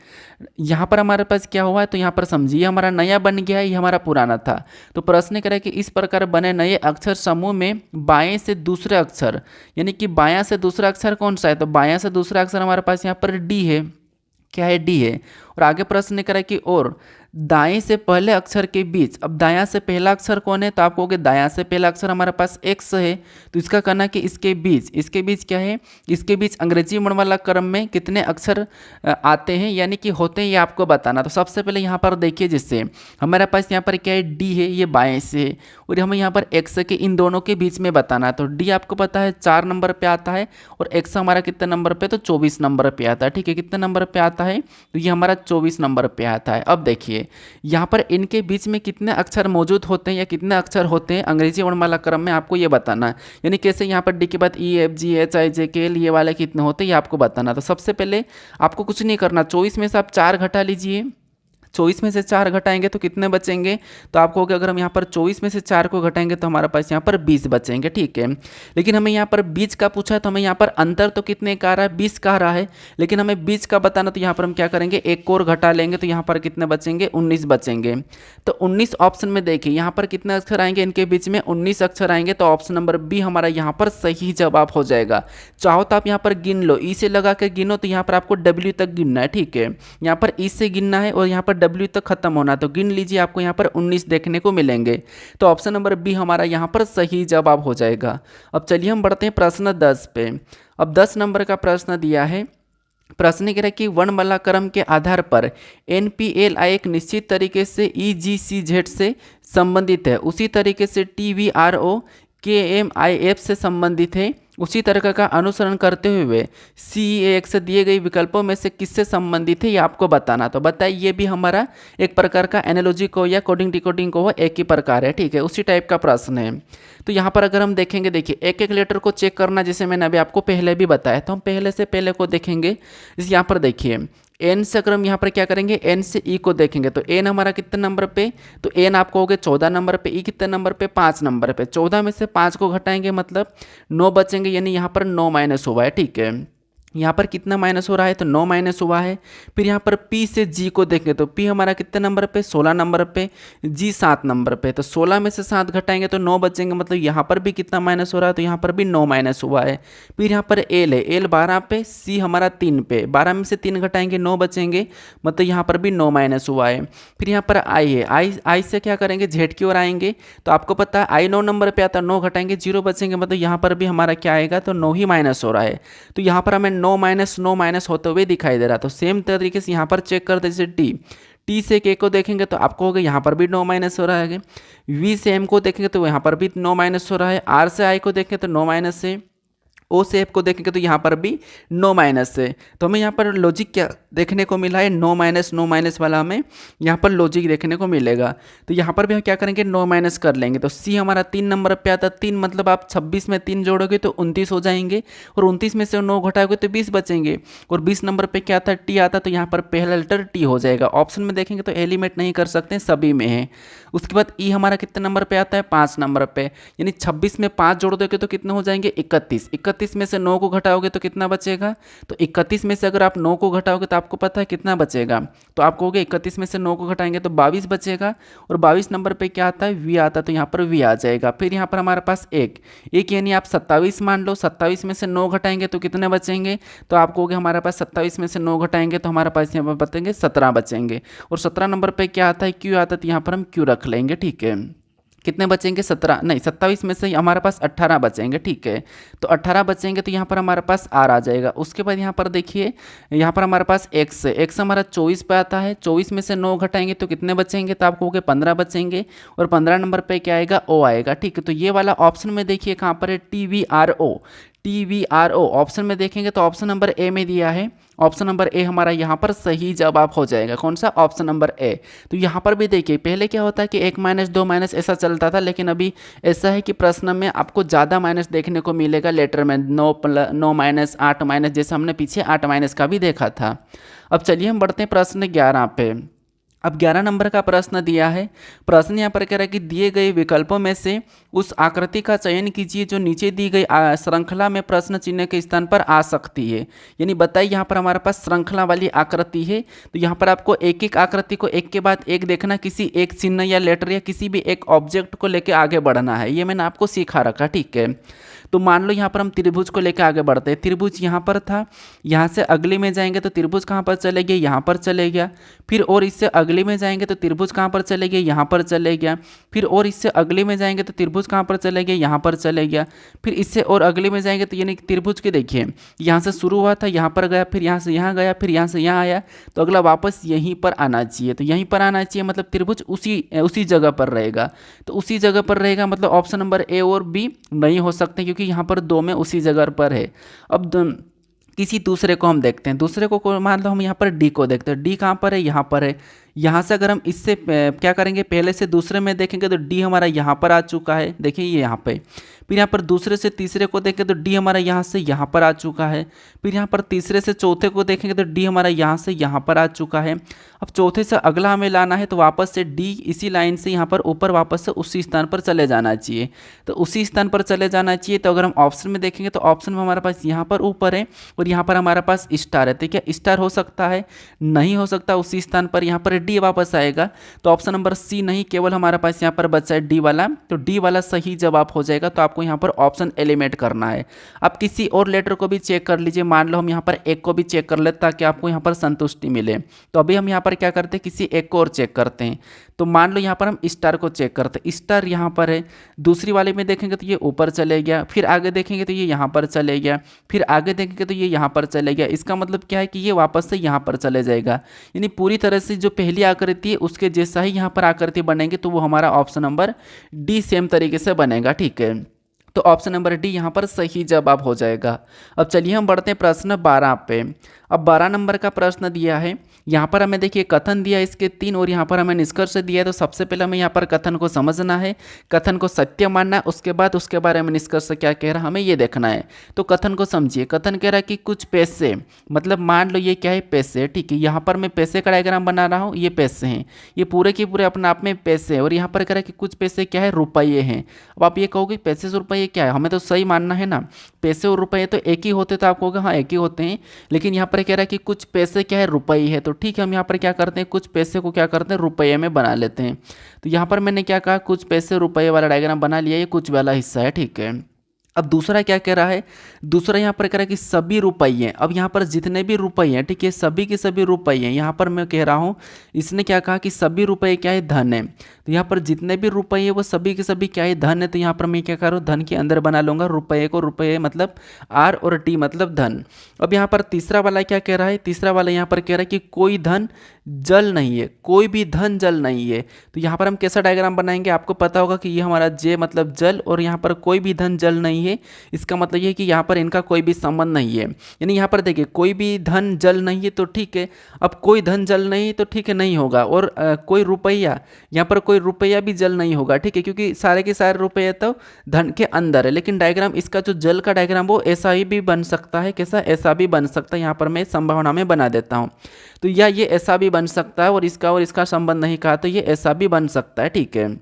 S1: यहाँ पर हमारे पास क्या हुआ है, तो यहाँ पर समझिए हमारा नया बन गया है, ये हमारा पुराना था। तो प्रश्न कह रहा है कि इस प्रकार बने नए अक्षर समूह में बाएं से दूसरे अक्षर, यानी कि बायां से दूसरा अक्षर कौन सा है, तो बायां से दूसरा अक्षर हमारे पास यहाँ पर D है, क्या है, D है। और आगे प्रश्न ने करा कि और दाएं से पहले अक्षर के बीच, अब दायां से पहला अक्षर कौन है, तो आप कहोगे दायां से पहला अक्षर हमारे पास एक्स है, तो इसका कहना कि इसके बीच क्या है, इसके बीच अंग्रेजी वर्णमाला क्रम में कितने अक्षर आते हैं यानी कि होते हैं, ये आपको बताना। तो सबसे पहले यहाँ पर देखिए, जिससे हमारे पास यहाँ पर क्या है, डी है, ये बाएं से है, और हमें यहाँ पर एक्स के इन दोनों के बीच में बताना है। तो डी आपको पता है 4 नंबर पे आता है, और एक्स हमारा कितने नंबर पे, तो 24 नंबर पे आता है। ठीक है, कितने नंबर पे आता है, तो ये हमारा 24 नंबर पे आता है। अब देखिए यहाँ पर इनके बीच में कितने अक्षर मौजूद होते हैं या कितने अक्षर होते हैं अंग्रेजी वर्णमाला क्रम में, आपको ये बताना है। यानी कैसे यहाँ पर डी के बाद E F G H I जे के एल ये वाले कितने होते हैं, ये आपको बताना। तो सबसे पहले आपको कुछ नहीं करना, 24 में से आप 4 घटा लीजिए, 24 में से 4 घटाएंगे तो कितने बचेंगे, तो आपको होगा अगर हम यहाँ पर 24 में से 4 को घटाएंगे तो हमारे पास यहाँ पर 20 बचेंगे। ठीक है, लेकिन हमें यहाँ पर बीच का पूछा है, तो हमें यहाँ पर अंतर तो कितने का आ रहा है, 20 का आ रहा है, लेकिन हमें बीच का बताना, तो यहाँ पर हम क्या करेंगे, एक और घटा लेंगे, तो यहाँ पर कितने बचेंगे, 19 बचेंगे। तो 19 ऑप्शन में देखिए यहाँ पर कितने अक्षर आएंगे, इनके बीच में 19 अक्षर आएंगे, तो ऑप्शन नंबर बी हमारा यहाँ पर सही जवाब हो जाएगा। चाहो तो आप यहाँ पर गिन लो, ई से लगा के गिनो, तो यहाँ पर आपको डब्ल्यू तक गिनना है। ठीक है, यहाँ पर ई से गिनना है और यहाँ पर डब्ल्यू तक खत्म होना, तो गिन लीजिए, आपको यहाँ पर 19 देखने को मिलेंगे। तो ऑप्शन नंबर बी हमारा यहाँ पर सही जवाब हो जाएगा। अब चलिए हम बढ़ते हैं प्रश्न 10 पे। अब 10 नंबर का प्रश्न दिया है, प्रश्न कह रहा है कि वर्णमाला क्रम के आधार पर NPLI एक निश्चित तरीके से EGCZ से संबंधित है, उसी तरीके से TVRO KMIF से संबंधित है, उसी तरह का अनुसरण करते हुए CEX से दिए गए विकल्पों में से किससे संबंधित है, ये आपको बताना। तो बताइए, ये भी हमारा एक प्रकार का एनालॉजी को या कोडिंग डिकोडिंग को एक ही प्रकार है। ठीक है, उसी टाइप का प्रश्न है। तो यहाँ पर अगर हम देखेंगे, देखिए एक एक लेटर को चेक करना, जैसे मैंने अभी आपको पहले भी बताया, तो हम पहले को देखेंगे। इस यहाँ पर देखिए एन से अगर हम यहाँ पर क्या करेंगे, एन से ई को देखेंगे, तो एन हमारा कितने नंबर पे, तो एन आपको हो गए 14 नंबर पे, ई कितने नंबर पे, 5 नंबर पे। 14 में से 5 को घटाएंगे मतलब 9 बचेंगे, यानी यहाँ पर 9 माइनस हुआ है। ठीक है, यहाँ पर कितना माइनस हो रहा है, तो 9 माइनस हुआ है। फिर यहाँ पर पी से जी को देखेंगे, तो पी हमारा कितने नंबर पे, 16 नंबर पे, जी 7 नंबर पे, तो 16 में से 7 घटाएंगे तो 9 बचेंगे, मतलब यहाँ पर भी कितना माइनस हो रहा है, तो यहाँ पर भी 9 माइनस हुआ है। फिर यहाँ पर एल है, एल 12 पे, सी हमारा 3 पे, 12 में से 3 घटाएंगे 9 बचेंगे, मतलब यहाँ पर भी 9 माइनस हुआ है। फिर यहाँ पर आई है, आई से क्या करेंगे, जेड की ओर आएंगे, तो आपको पता है आई 9 नंबर पे आता है, 9 घटाएंगे 0 बचेंगे, मतलब यहाँ पर भी हमारा क्या आएगा, तो 9 ही माइनस हो रहा है। तो यहाँ पर हमें 9 माइनस होते हुए दिखाई दे रहा। तो सेम तरीके से यहाँ पर चेक कर दे, जैसे टी से के को देखेंगे तो आपको होगा यहाँ पर भी 9 माइनस हो रहा है। वी से एम को देखेंगे तो यहाँ पर भी 9 माइनस हो रहा है। आर से आई को देखेंगे तो 9 माइनस है। ओ से एफ को देखेंगे तो यहाँ पर भी 9 माइनस है। तो हमें यहाँ पर लॉजिक क्या देखने को मिला है, 9 माइनस वाला हमें यहाँ पर लॉजिक देखने को मिलेगा। तो यहाँ पर भी हम क्या करेंगे, 9 माइनस कर लेंगे। तो सी हमारा 3 नंबर पे आता है, 3 मतलब आप 26 में 3 जोड़ोगे तो 29 हो जाएंगे, और 29 में से 9 घटाओगे तो 20 बचेंगे। और 20 नंबर पे क्या आता है, टी आता है, तो यहाँ पर पहला लेटर टी हो जाएगा। ऑप्शन में देखेंगे तो एलिमेंट नहीं कर सकते, सभी में है। उसके बाद ई हमारा कितने नंबर पे आता है, 5 नंबर पे, यानी 26 में 5 जोड़ दोगे तो कितने हो जाएंगे, 31। 31 में से 9 को घटाओगे तो कितना बचेगा, तो 31 में से अगर आप 9 को घटाओगे तो आपको पता है कितना बचेगा, तो आप कहोगे 31 में से 9 को घटाएंगे तो 22 बचेगा। और 22 नंबर पे क्या आता है, वी आता है, तो यहाँ पर वी आ जाएगा। फिर यहाँ पर हमारे पास एक यानी आप 27 मान लो, 27 में से 9 घटाएंगे तो कितने बचेंगे, तो आप कहोगे हमारे पास 27 में से 9 घटाएंगे तो हमारे पास यहाँ पर बचेंगे 17 बचेंगे। और 17 नंबर पे क्या आता है, क्यू आता है, तो यहाँ पर हम क्यू रख लेंगे। ठीक है, कितने बचेंगे, 17 नहीं 27 में से हमारे पास 18 बचेंगे। ठीक है, तो 18 बचेंगे तो यहाँ पर हमारे पास आर आ जाएगा। उसके बाद यहाँ पर देखिए, यहाँ पर हमारे पास एक्स है, एक्स हमारा 24 पे आता है, 24 में से 9 घटाएंगे तो कितने बचेंगे, तो आपको 15 बचेंगे। और 15 नंबर पे क्या आएगा, ओ आएगा। ठीक है, तो ये वाला ऑप्शन में देखिए कहाँ पर है, TVRO ऑप्शन में देखेंगे तो ऑप्शन नंबर ए में दिया है। ऑप्शन नंबर ए हमारा यहाँ पर सही जवाब हो जाएगा। कौन सा, ऑप्शन नंबर ए। तो यहाँ पर भी देखिए, पहले क्या होता है कि 1 माइनस 2 माइनस ऐसा चलता था, लेकिन अभी ऐसा है कि प्रश्न में आपको ज़्यादा माइनस देखने को मिलेगा लेटर में, 9 माइनस 8 माइनस, जैसे हमने पीछे 8 माइनस का भी देखा था। अब चलिए हम बढ़ते हैं प्रश्न 11 पे। अब 11 नंबर का प्रश्न दिया है। प्रश्न यहाँ पर कह रहा है कि दिए गए विकल्पों में से उस आकृति का चयन कीजिए जो नीचे दी गई श्रृंखला में प्रश्न चिन्ह के स्थान पर आ सकती है। यानी बताइए, यहाँ पर हमारे पास श्रृंखला वाली आकृति है, तो यहाँ पर आपको एक एक आकृति को एक के बाद एक देखना, किसी एक चिन्ह या लेटर या किसी भी एक ऑब्जेक्ट को लेकर आगे बढ़ना है। ये मैंने आपको सिखा रखा, ठीक है। तो मान लो यहाँ पर हम त्रिभुज को लेकर आगे बढ़ते हैं। त्रिभुज यहाँ पर था, यहाँ से अगली में जाएंगे तो त्रिभुज कहाँ पर चले गए, यहाँ पर चले गया। फिर और इससे अगली में जाएंगे तो त्रिभुज कहाँ पर चले गए, यहाँ पर चले गया। फिर और इससे अगली में जाएंगे तो त्रिभुज कहाँ पर चले गए, यहाँ पर चले गया। फिर इससे और अगली में जाएंगे तो यानी त्रिभुज के देखिए यहाँ से शुरू हुआ था, यहाँ पर गया, फिर यहाँ से यहाँ गया, फिर यहाँ से यहाँ आया, तो अगला वापस यहीं पर आना चाहिए। तो यहीं पर आना चाहिए मतलब त्रिभुज उसी जगह पर रहेगा। तो उसी जगह पर रहेगा मतलब ऑप्शन नंबर ए और बी नहीं हो सकते, क्योंकि यहाँ पर दो में उसी जगह पर है। अब किसी दूसरे को हम देखते हैं। दूसरे को मान लो हम यहाँ पर डी को देखते हैं। डी कहाँ पर है, यहाँ पर है। यहाँ से अगर हम इससे क्या करेंगे, पहले से दूसरे में देखेंगे तो डी हमारा यहाँ पर आ चुका है, देखिए ये यहाँ पे। फिर यहाँ पर दूसरे से तीसरे को देखें तो डी हमारा यहाँ से यहाँ पर आ चुका है। फिर यहाँ पर तीसरे से चौथे को देखेंगे तो डी हमारा यहाँ से यहाँ पर आ चुका है। अब चौथे से अगला हमें लाना है तो वापस से डी इसी लाइन से यहाँ पर ऊपर वापस से उसी स्थान पर चले जाना चाहिए। तो उसी स्थान पर चले जाना चाहिए। तो अगर हम ऑप्शन में देखेंगे तो ऑप्शन में हमारे पास यहाँ पर ऊपर है और यहाँ पर हमारे पास स्टार है। तो क्या स्टार हो सकता है? नहीं हो सकता। उसी स्थान पर यहाँ पर डी वापस आएगा। तो ऑप्शन नंबर सी नहीं, केवल हमारे पास यहाँ पर बचा है डी वाला। तो डी वाला सही जवाब हो जाएगा। तो आपको यहाँ पर ऑप्शन एलिमिनेट करना है। आप किसी और लेटर को भी चेक कर लीजिए। मान लो हम यहाँ पर एक को भी चेक कर लेते ताकि आपको यहाँ पर संतुष्टि मिले। तो अभी हम यहाँ पर क्या करते हैं, किसी एक को और चेक करते हैं। तो मान लो यहाँ पर हम स्टार को चेक करते हैं। स्टार यहाँ पर है। दूसरी वाले में देखेंगे तो ये ऊपर चले गया। फिर आगे देखेंगे तो ये यहाँ पर चले गया। फिर आगे देखेंगे तो ये यहाँ पर चले गया। इसका मतलब क्या है कि ये वापस से यहाँ पर चले जाएगा। यानी पूरी तरह से जो पहली आकृति है उसके जैसा ही यहाँ पर आकृति बनेंगे। तो वो हमारा ऑप्शन नंबर डी सेम तरीके से बनेगा, ठीक है। तो ऑप्शन नंबर डी यहाँ पर सही जवाब हो जाएगा। अब चलिए हम बढ़ते हैं प्रश्न 12 पे। अब 12 नंबर का प्रश्न दिया है। यहाँ पर हमें देखिए कथन दिया है इसके 3 और यहाँ पर हमें निष्कर्ष दिया है। तो सबसे पहले हमें यहाँ पर कथन को समझना है, कथन को सत्य मानना है। उसके बाद उसके बारे में निष्कर्ष क्या कह रहा है हमें ये देखना है। तो कथन को समझिए। कथन कह रहा है कि कुछ पैसे, मतलब मान लो ये क्या है, पैसे, ठीक है। यहाँ पर मैं पैसे का डायग्राम बना रहा हूँ, ये पैसे हैं, ये पूरे के पूरे अपने आप में पैसे हैं। और यहाँ पर कह रहा है कि कुछ पैसे क्या है, रुपये हैं। अब आप ये कहोगे पैसे से रुपये क्या है, हमें तो सही मानना है ना, पैसे और रुपये तो एक ही होते। तो आप कहोगे हाँ एक ही होते हैं, लेकिन यहाँ पर कह रहा है कि कुछ पैसे क्या है, रुपये है। तो ठीक है, हम यहाँ पर क्या करते हैं, कुछ पैसे को क्या करते हैं, रुपये में बना लेते हैं। तो यहाँ पर मैंने क्या कहा, कुछ पैसे रुपये वाला डायग्राम बना लिया, ये कुछ वाला हिस्सा है, ठीक है। अब दूसरा क्या कह रहा है, दूसरा यहाँ पर कह रहा है कि सभी रुपये। अब यहाँ पर जितने भी रुपये हैं, ठीक है, सभी के सभी रुपये हैं। यहाँ पर मैं कह रहा हूँ, इसने क्या कहा कि सभी रुपये क्या है, धन है। तो यहाँ पर जितने भी रुपये है वो सभी के सभी क्या है, धन है। तो यहाँ पर मैं क्या कर रहा हूँ, धन के अंदर बना लूँगा रुपये को। रुपये मतलब आर और टी मतलब धन। अब यहाँ पर तीसरा वाला क्या कह रहा है, तीसरा वाला यहाँ पर कह रहा है कि कोई धन जल नहीं है, कोई भी धन जल नहीं है। तो यहाँ पर हम कैसा डायग्राम बनाएंगे, आपको पता होगा कि ये हमारा जे मतलब जल, और यहाँ पर कोई भी धन जल नहीं है। इसका मतलब ये है कि यहाँ पर इनका कोई भी संबंध नहीं है। यानी यहाँ पर देखिए कोई भी धन जल नहीं है तो ठीक है। अब कोई धन जल नहीं तो ठीक है, नहीं होगा। और कोई रुपया, यहाँ पर कोई रुपया भी जल नहीं होगा, ठीक है, क्योंकि सारे के सारे रुपये तो धन के अंदर है। लेकिन डायग्राम इसका जो जल का डायग्राम वो ऐसा ही भी बन सकता है। कैसा, ऐसा भी बन सकता है। यहाँ पर मैं संभावना में बना देता हूँ। तो या ये ऐसा भी बन सकता है और इसका संबंध नहीं कहा तो ये ऐसा भी बन सकता है, ठीक है।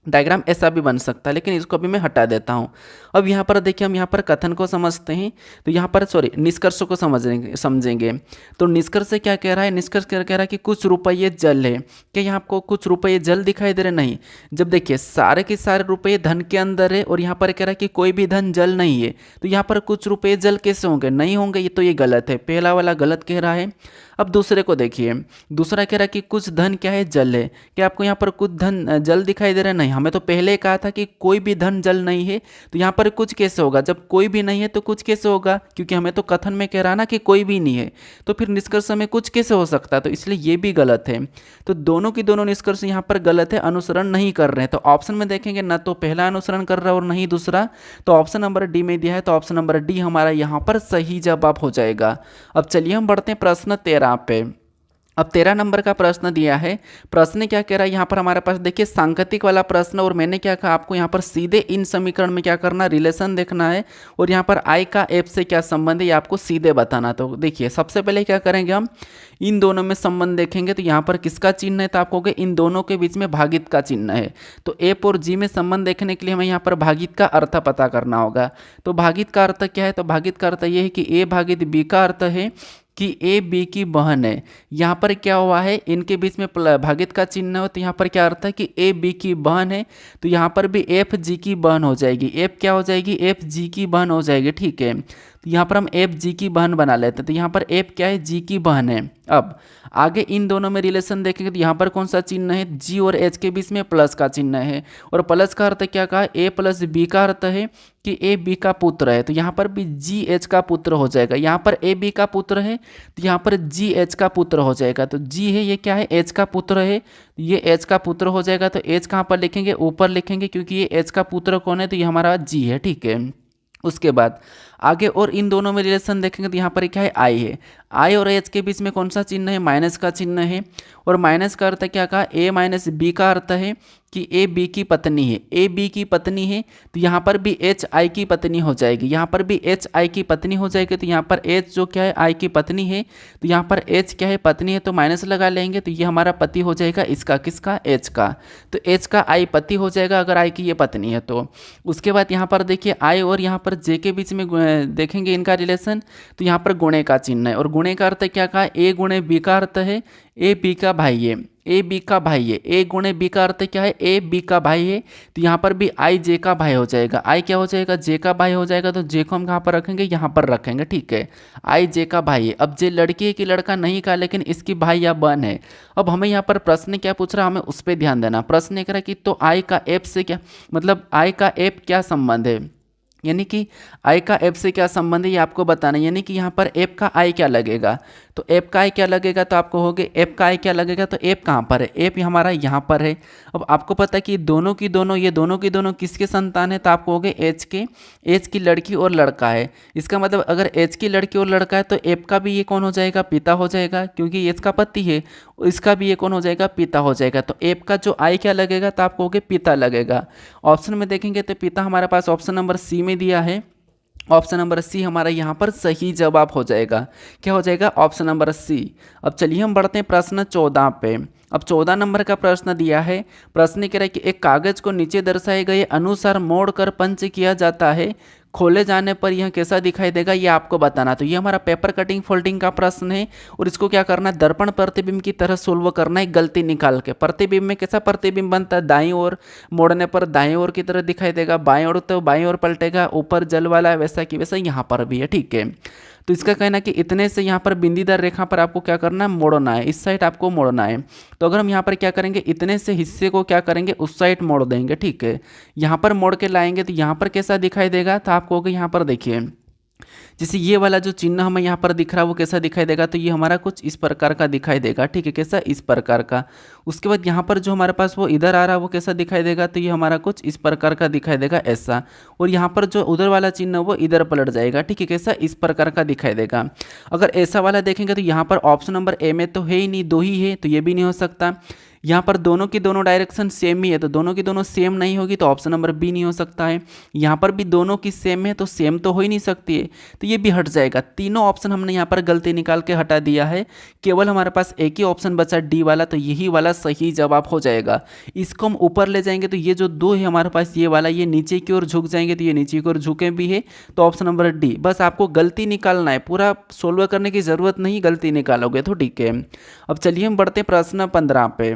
S1: डायग्राम ऐसा भी बन सकता है, लेकिन इसको भी मैं हटा देता हूँ। अब यहाँ पर देखिए हम यहाँ पर कथन को समझते हैं। तो यहाँ पर निष्कर्ष को समझेंगे। तो निष्कर्ष क्या कह रहा है, निष्कर्ष कह रहा है कि कुछ रुपये जल है। क्या यहाँ आपको कुछ रुपये जल दिखाई दे रहे? नहीं। जब देखिए सारे के सारे रुपये धन के अंदर है और यहाँ पर कह रहा है कि कोई भी धन जल नहीं है, तो यहाँ पर कुछ रुपये जल कैसे होंगे, नहीं होंगे। ये तो ये गलत है, पहला वाला गलत कह रहा है। अब दूसरे को देखिए, दूसरा कह रहा है कि कुछ धन क्या है, जल है। क्या आपको यहाँ पर कुछ धन जल दिखाई दे रहा है? नहीं। हमें तो पहले कहा था कि कोई भी धन जल नहीं है। तो यहाँ पर कुछ कैसे होगा, जब कोई भी नहीं है तो कुछ कैसे होगा, क्योंकि हमें तो कथन में कह रहा ना कि कोई भी नहीं है, तो फिर निष्कर्ष में कुछ कैसे हो सकता है। तो इसलिए ये भी गलत है। तो दोनों की दोनों निष्कर्ष यहाँ पर गलत है, अनुसरण नहीं कर रहे हैं। तो ऑप्शन में देखेंगे ना तो पहला अनुसरण कर रहा है और नहीं दूसरा। तो ऑप्शन नंबर डी में दिया है, तो ऑप्शन नंबर डी हमारा यहाँ पर सही जवाब हो जाएगा। अब चलिए हम बढ़ते हैं प्रश्न 13 पे। अब 13 नंबर का प्रश्न दिया है। प्रश्न क्या कह रहा है यहाँ पर हमारे पास, देखिए सांकेतिक वाला प्रश्न, और मैंने क्या कहा आपको यहाँ पर सीधे इन समीकरण में क्या करना, रिलेशन देखना है, और यहाँ पर आई का एफ से क्या संबंध है ये आपको सीधे बताना। तो देखिए सबसे पहले क्या करेंगे, हम इन दोनों में संबंध देखेंगे। तो यहाँ पर किसका चिन्ह है, तो आप कहोगे इन दोनों के बीच में भागित का चिन्ह है। तो एफ और जी में संबंध देखने के लिए हमें यहाँ पर भागित का अर्थ पता करना होगा। तो भागित का अर्थ क्या है, तो भागित का अर्थ ये है कि ए भागित बी का अर्थ है कि ए बी की बहन है। यहाँ पर क्या हुआ है, इनके बीच में भागित का चिन्ह हो, तो यहाँ पर क्या अर्थ है कि ए बी की बहन है। तो यहाँ पर भी एफ जी की बहन हो जाएगी, एफ क्या हो जाएगी, एफ जी की बहन हो जाएगी, ठीक है। तो यहाँ पर हम एफ जी की बहन बना लेते हैं। तो यहाँ पर एफ क्या है, जी की बहन है। अब आगे इन दोनों में रिलेशन देखेंगे तो यहाँ पर कौन सा चिन्ह है, जी और एच के बीच में प्लस का चिन्ह है। और प्लस का अर्थ क्या कहा, ए प्लस बी का अर्थ है कि ए बी का पुत्र है। तो यहाँ पर भी जी एच का पुत्र हो जाएगा। यहाँ पर ए बी का पुत्र है तो यहाँ पर जी एच का पुत्र हो जाएगा। तो जी है ये क्या है, एच का पुत्र है, ये एच का पुत्र हो जाएगा। तो एच कहाँ पर लिखेंगे, ऊपर लिखेंगे, क्योंकि ये एच का पुत्र कौन है, तो ये हमारा जी है, ठीक है। उसके बाद आगे और इन दोनों में रिलेशन देखेंगे तो यहाँ पर क्या है, आई है। आई और एच के बीच में कौन सा चिन्ह है, माइनस का चिन्ह है। और माइनस का अर्थ क्या कहा, ए माइनस बी का अर्थ है कि ए बी की पत्नी है, ए बी की पत्नी है। तो यहाँ पर भी एच आई की पत्नी हो जाएगी, यहाँ पर भी एच आई की पत्नी हो जाएगी। तो यहाँ पर एच जो क्या है, आई की पत्नी है, तो यहाँ पर एच क्या है, पत्नी है, तो माइनस लगा लेंगे। तो ये हमारा पति हो जाएगा, इसका किसका, एच का। तो एच का आई पति हो जाएगा अगर आई की ये पत्नी है तो। उसके बाद यहाँ पर देखिए आई और यहाँ पर जे के बीच में देखेंगे इनका रिलेशन। तो यहाँ पर गुणे का चिन्ह है, और गुणे का अर्थ क्या कहा, ए गुणे बी का अर्थ है ए बी का भाई है, ए बी का भाई है। ए गुणे बी का अर्थ क्या है, ए बी का भाई है। तो यहाँ पर भी आई जे का भाई हो जाएगा, आई क्या हो जाएगा, जे का भाई हो जाएगा। तो जे को हम कहाँ पर रखेंगे, यहाँ पर रखेंगे, ठीक है। आई जे का भाई है। अब जे लड़की है कि लड़का नहीं कहा, लेकिन इसकी भाई या बहन है। अब हमें यहाँ पर प्रश्न क्या पूछ रहा है, हमें उस पर ध्यान देना। प्रश्न कह रहा है कि तो आई का एफ से क्या, मतलब आई का एफ क्या संबंध है, यानी कि आई का एफ से क्या संबंध है ये आपको बताना है। यानी कि यहाँ पर एफ का आई क्या लगेगा, तो एफ का आई क्या लगेगा, तो आप कहोगे एफ का आई क्या लगेगा, तो एफ कहाँ पर है, एफ हमारा यहाँ पर है। अब आपको पता है कि दोनों की दोनों, ये दोनों की दोनों किसके संतान है, तो आप कहोगे एच के, एच की लड़की और लड़का है। इसका मतलब अगर एच की लड़की और लड़का है तो एफ का भी ये कौन हो जाएगा, पिता हो जाएगा, क्योंकि एच का पति है। इसका भी ये कौन हो जाएगा, पिता हो जाएगा। तो एफ का जो आई क्या लगेगा, तो आप कहोगे पिता लगेगा। ऑप्शन में देखेंगे तो पिता हमारे पास ऑप्शन नंबर सी में दिया है। ऑप्शन नंबर सी हमारा यहाँ पर सही जवाब हो जाएगा। क्या हो जाएगा, ऑप्शन नंबर सी। अब चलिए हम बढ़ते हैं प्रश्न 14 पे। अब 14 नंबर का प्रश्न दिया है। प्रश्न कह रहा है कि एक कागज को नीचे दर्शाए गए अनुसार मोड़कर पंच किया जाता है, खोले जाने पर यह कैसा दिखाई देगा ये आपको बताना। तो ये हमारा पेपर कटिंग फोल्डिंग का प्रश्न है, और इसको क्या करना है, दर्पण प्रतिबिंब की तरह सोल्व करना है, गलती निकाल के। प्रतिबिंब में कैसा प्रतिबिंब बनता है, दाईं ओर मोड़ने पर दाईं ओर की तरह दिखाई देगा, बाईं ओर तो बाईं ओर पलटेगा, ऊपर जल वाला है वैसा कि वैसा यहाँ पर भी है, ठीक है। तो इसका कहना है कि इतने से यहाँ पर बिंदीदार रेखा पर आपको क्या करना है, मोड़ना है, इस साइड आपको मोड़ना है। तो अगर हम यहाँ पर क्या करेंगे, इतने से हिस्से को क्या करेंगे, उस साइड मोड़ देंगे, ठीक है। यहाँ पर मोड़ के लाएंगे तो यहाँ पर कैसा दिखाई देगा, तो आप कहोगे यहाँ पर देखिए, जैसे ये वाला जो चिन्ह हमें यहाँ पर दिख रहा है वो कैसा दिखाई देगा, तो ये हमारा कुछ इस प्रकार का दिखाई देगा, ठीक है, कैसा, इस प्रकार का। उसके बाद यहाँ पर जो हमारे पास वो इधर आ रहा है वो कैसा दिखाई देगा, तो ये हमारा कुछ इस प्रकार का दिखाई देगा, ऐसा। और यहाँ पर जो उधर वाला चिन्ह वो इधर पलट जाएगा, ठीक है, कैसा, इस प्रकार का दिखाई देगा। अगर ऐसा वाला देखेंगे तो यहाँ पर ऑप्शन नंबर ए में तो है ही नहीं, दो ही है, तो ये भी नहीं हो सकता। यहाँ पर दोनों की दोनों डायरेक्शन सेम ही है, तो दोनों की दोनों सेम नहीं होगी, तो ऑप्शन नंबर बी नहीं हो सकता है। यहाँ पर भी दोनों की सेम है, तो सेम तो हो ही नहीं सकती है, तो ये भी हट जाएगा। तीनों ऑप्शन हमने यहाँ पर गलती निकाल के हटा दिया है, केवल हमारे पास एक ही ऑप्शन बचा डी वाला, तो यही वाला सही जवाब हो जाएगा। इसको हम ऊपर ले जाएंगे तो ये जो दो है हमारे पास, ये वाला, ये नीचे की ओर झुक जाएंगे, तो ये नीचे की ओर झुके भी है, तो ऑप्शन नंबर डी। बस आपको गलती निकालना है, पूरा सोल्व करने की जरूरत नहीं, गलती निकालोगे तो ठीक है। अब चलिए हम बढ़ते प्रश्न 15 पे।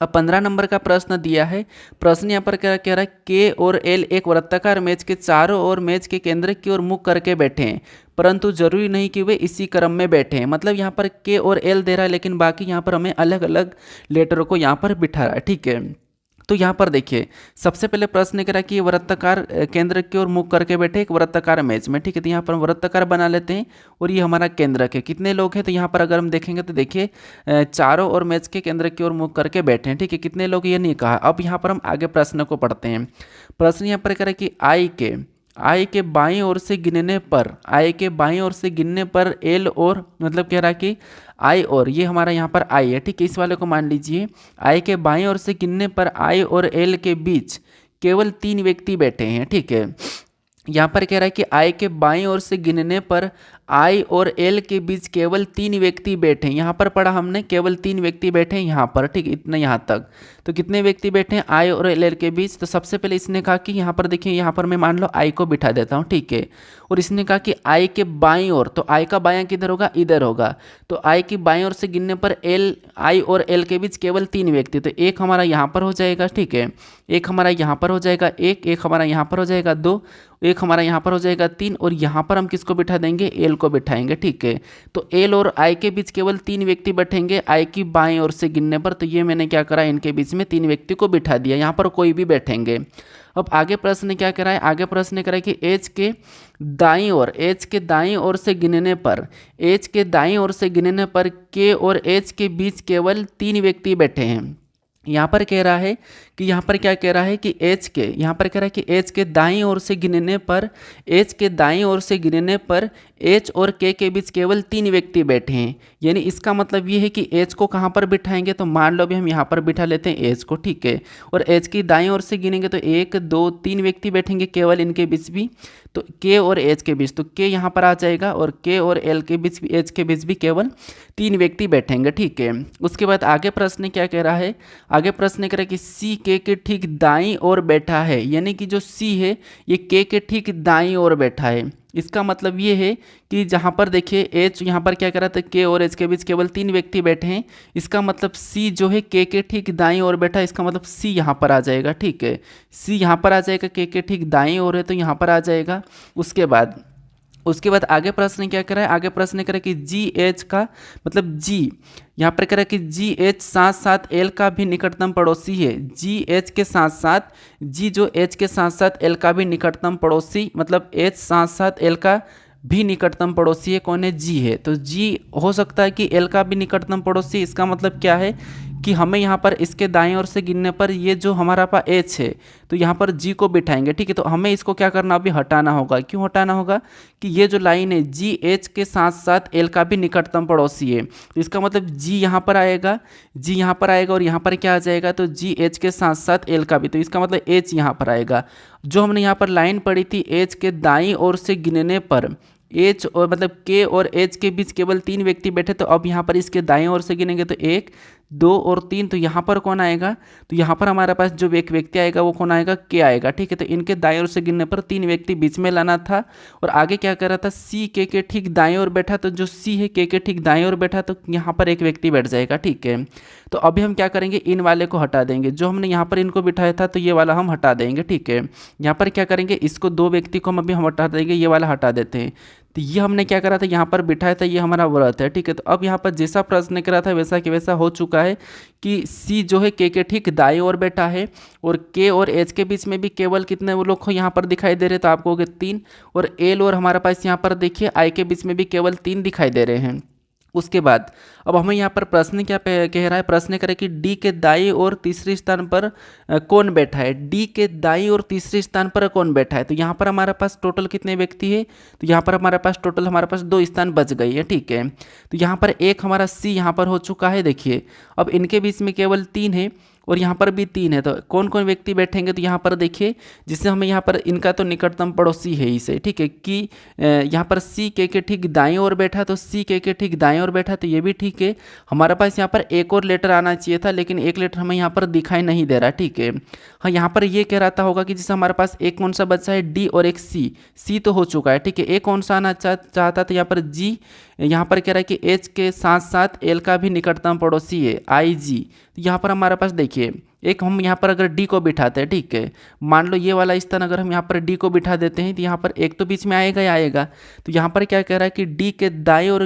S1: अब 15 नंबर का प्रश्न दिया है। प्रश्न यहाँ पर क्या कह रहा है, के और एल एक वृत्ताकार मेज के चारों ओर मेज के केंद्र की ओर मुख करके बैठे हैं, परंतु जरूरी नहीं कि वे इसी क्रम में बैठे हैं। मतलब यहाँ पर के और एल दे रहा है, लेकिन बाकी यहाँ पर हमें अलग अलग लेटरों को यहाँ पर बिठा रहा है, ठीक है। तो यहाँ पर देखिए, सबसे पहले प्रश्न करा कि वृत्ताकार केंद्र की ओर मुख करके बैठे एक वृत्ताकार मेज में, ठीक है। तो यहाँ पर हम वृत्ताकार बना लेते हैं, और ये हमारा केंद्रक है। कितने लोग हैं, तो यहाँ पर अगर हम देखेंगे तो देखिए चारों ओर मेज के केंद्र की ओर मुख करके बैठे हैं, ठीक है। कितने लोग ये नहीं कहा। अब यहाँ पर हम आगे प्रश्न को पढ़ते हैं। प्रश्न यहाँ पर कह रहा है कि आई के बाईं ओर से गिनने पर, आई के बाईं ओर से गिनने पर एल और, मतलब कह रहा है कि आई और, ये हमारा यहाँ पर आई है, ठीक है। इस वाले को मान लीजिए आई के बाईं ओर से गिनने पर आई और एल के बीच केवल 3 व्यक्ति बैठे हैं, ठीक है। यहाँ पर कह रहा है कि आई के बाईं ओर से गिनने पर आई और एल के बीच केवल 3 व्यक्ति बैठे हैं। यहाँ पर पढ़ा हमने केवल 3 व्यक्ति बैठे हैं यहाँ पर, ठीक, इतना यहाँ तक। तो कितने व्यक्ति बैठे हैं आई और एल के बीच? तो सबसे पहले इसने कहा कि यहाँ पर देखिए, यहाँ पर मैं मान लो आई को बिठा देता हूँ, ठीक है। और इसने कहा कि आई के बाईं ओर, तो आई का बायां किधर होगा? इधर होगा। तो आई की बाईं ओर से गिनने पर एल, आई और एल के बीच केवल 3 व्यक्ति, तो एक हमारा यहाँ पर हो जाएगा, ठीक है। एक हमारा यहाँ पर हो जाएगा एक हमारा यहाँ पर हो जाएगा 2, एक हमारा यहाँ पर हो जाएगा 3, और यहाँ पर हम किसको बिठा देंगे? एल को बिठाएंगे, ठीक है। तो एल और आई के बीच केवल 3 व्यक्ति बैठेंगे आई की बाईं ओर से गिनने पर। तो ये मैंने क्या करा, इनके बीच में 3 व्यक्ति को बिठा दिया, यहाँ पर कोई भी बैठेंगे। अब आगे प्रश्न क्या कह रहा है? आगे प्रश्न कह रहा है कि एच के दाईं ओर, एच के दाईं ओर से गिनने पर, एच के दाईं ओर से गिनने पर के और एच के बीच केवल 3 व्यक्ति बैठे हैं। यहाँ पर कह रहा है कि, यहाँ पर क्या कह रहा है कि एच के, यहाँ पर कह रहा है कि एच के दाईं ओर से गिनने पर, एच के दाईं ओर से गिनने पर एच और के बीच केवल 3 व्यक्ति बैठे हैं। यानी इसका मतलब ये है कि एच को कहाँ पर बिठाएंगे? तो मान लो अभी हम यहाँ पर बिठा लेते हैं एच को, ठीक है। और एच की दाईं ओर से गिनेंगे तो 1 2 3 व्यक्ति बैठेंगे केवल इनके बीच भी, तो के और एच के बीच, तो के यहाँ पर आ जाएगा, और के और एल के बीच भी, एच के बीच भी केवल 3 व्यक्ति बैठेंगे, ठीक है। उसके बाद आगे प्रश्न क्या कह रहा है? आगे प्रश्न कह रहा है कि सी के ठीक दाईं ओर बैठा है, यानी कि जो सी है ये के ठीक दाईं ओर बैठा है। इसका मतलब ये है कि जहाँ पर देखिए एच, यहाँ पर क्या कह रहा था, के और एच के बीच केवल 3 व्यक्ति बैठे हैं। इसका मतलब सी जो है के ठीक दाईं ओर बैठा है, इसका मतलब सी यहाँ पर आ जाएगा, ठीक है। सी यहाँ पर आ जाएगा, के ठीक दाईं ओर है तो यहाँ पर आ जाएगा। उसके बाद आगे प्रश्न क्या कर रहा है? आगे प्रश्न कर रहा है कि जी एच का मतलब जी, यहाँ पर कह रहा है कि जी एच साथ साथ एल का भी निकटतम पड़ोसी है। जी एच के साथ साथ, जी जो एच के साथ साथ एल का भी निकटतम पड़ोसी, मतलब एच साथ साथ एल का भी निकटतम पड़ोसी है, कौन है? जी है। तो जी हो सकता है कि एल का भी निकटतम पड़ोसी, इसका मतलब क्या है कि हमें यहाँ पर इसके दाएं ओर से गिनने पर ये जो हमारा पास एच है, तो यहाँ पर जी को बिठाएंगे, ठीक है। तो हमें इसको क्या करना, अभी हटाना होगा। क्यों हटाना होगा? कि ये जो लाइन है जी एच के साथ साथ एल का भी निकटतम पड़ोसी है, तो इसका मतलब जी यहाँ पर आएगा, जी यहाँ पर आएगा, और यहाँ पर क्या आ जाएगा? तो जी एच के साथ साथ एल का भी, तो इसका मतलब एच यहाँ पर आएगा। जो हमने यहाँ पर लाइन पढ़ी थी, एच के दाईं ओर से गिनने पर एच और मतलब के और एच के बीच केवल 3 व्यक्ति बैठे, तो अब यहाँ पर इसके दाएं ओर से गिनेंगे तो 1 2 और 3, तो यहाँ पर कौन आएगा? तो यहाँ पर हमारे पास जो एक व्यक्ति आएगा वो कौन आएगा? के आएगा, ठीक है। तो इनके दाएं ओर से गिनने पर 3 व्यक्ति बीच में लाना था। और आगे क्या कर रहा था? सी के ठीक दाएं ओर बैठा, तो जो सी है के ठीक दाएं ओर बैठा, तो यहाँ पर एक व्यक्ति बैठ जाएगा, ठीक है। तो अभी हम क्या करेंगे? इन वाले को हटा देंगे, जो हमने यहाँ पर इनको बिठाया था तो ये वाला हम हटा देंगे, ठीक है। यहाँ पर क्या करेंगे? इसको 2 व्यक्ति को हम अभी हम हटा देंगे, ये वाला हटा देते हैं। तो ये हमने क्या करा था? यहाँ पर बिठाया था, ये हमारा व्रत है, ठीक है। तो अब यहाँ पर जैसा प्रश्न करा था वैसा कि वैसा हो चुका है कि सी जो है के ठीक दाएं ओर बैठा है, और के और एच के बीच में भी केवल कितने वो लोग यहाँ पर दिखाई दे रहे, तो आपको 3, और एल और हमारे पास यहाँ पर देखिए आई के बीच में भी केवल 3 दिखाई दे रहे हैं। उसके बाद अब हमें यहाँ पर प्रश्न क्या कह रहा है? प्रश्न करें कि डी के दाईं और तीसरे स्थान पर कौन बैठा है? डी के दाईं और तीसरे स्थान पर कौन बैठा है? तो यहाँ पर हमारे पास टोटल कितने व्यक्ति है? तो यहाँ पर हमारे पास टोटल हमारे पास 2 स्थान बच गई है, ठीक है। तो यहाँ पर एक हमारा सी यहाँ पर हो चुका है, देखिए। अब इनके बीच में केवल 3 है और यहाँ पर भी 3 है, तो कौन कौन व्यक्ति बैठेंगे? तो यहाँ पर देखिए, जिससे हमें यहाँ पर इनका तो निकटतम पड़ोसी है इसे, ठीक है। कि यहाँ पर सी के ठीक दाएं ओर बैठा, तो सी के ठीक दाएं ओर बैठा, तो ये भी ठीक है। हमारे पास यहाँ पर एक और लेटर आना चाहिए था, लेकिन एक लेटर हमें यहाँ पर दिखाई नहीं दे रहा, ठीक है। हाँ, यहाँ पर ये कह रहा था होगा कि जैसे हमारे पास एक कौन सा बचा है? डी और एक सी। सी तो हो चुका है, ठीक है। एक कौन सा आना चाहता था? यहाँ पर जी। यहाँ पर कह रहा है कि एच के साथ साथ एल का भी निकटतम पड़ोसी है, आई जी। तो यहाँ पर हमारे पास देखिए, एक हम यहाँ पर अगर डी को बिठाते हैं, ठीक है, मान लो ये वाला स्थान अगर हम यहाँ पर डी को बिठा देते हैं, तो यहाँ पर एक तो बीच में आएगा ही आएगा। तो यहाँ पर क्या कह रहा है कि डी के दाएं और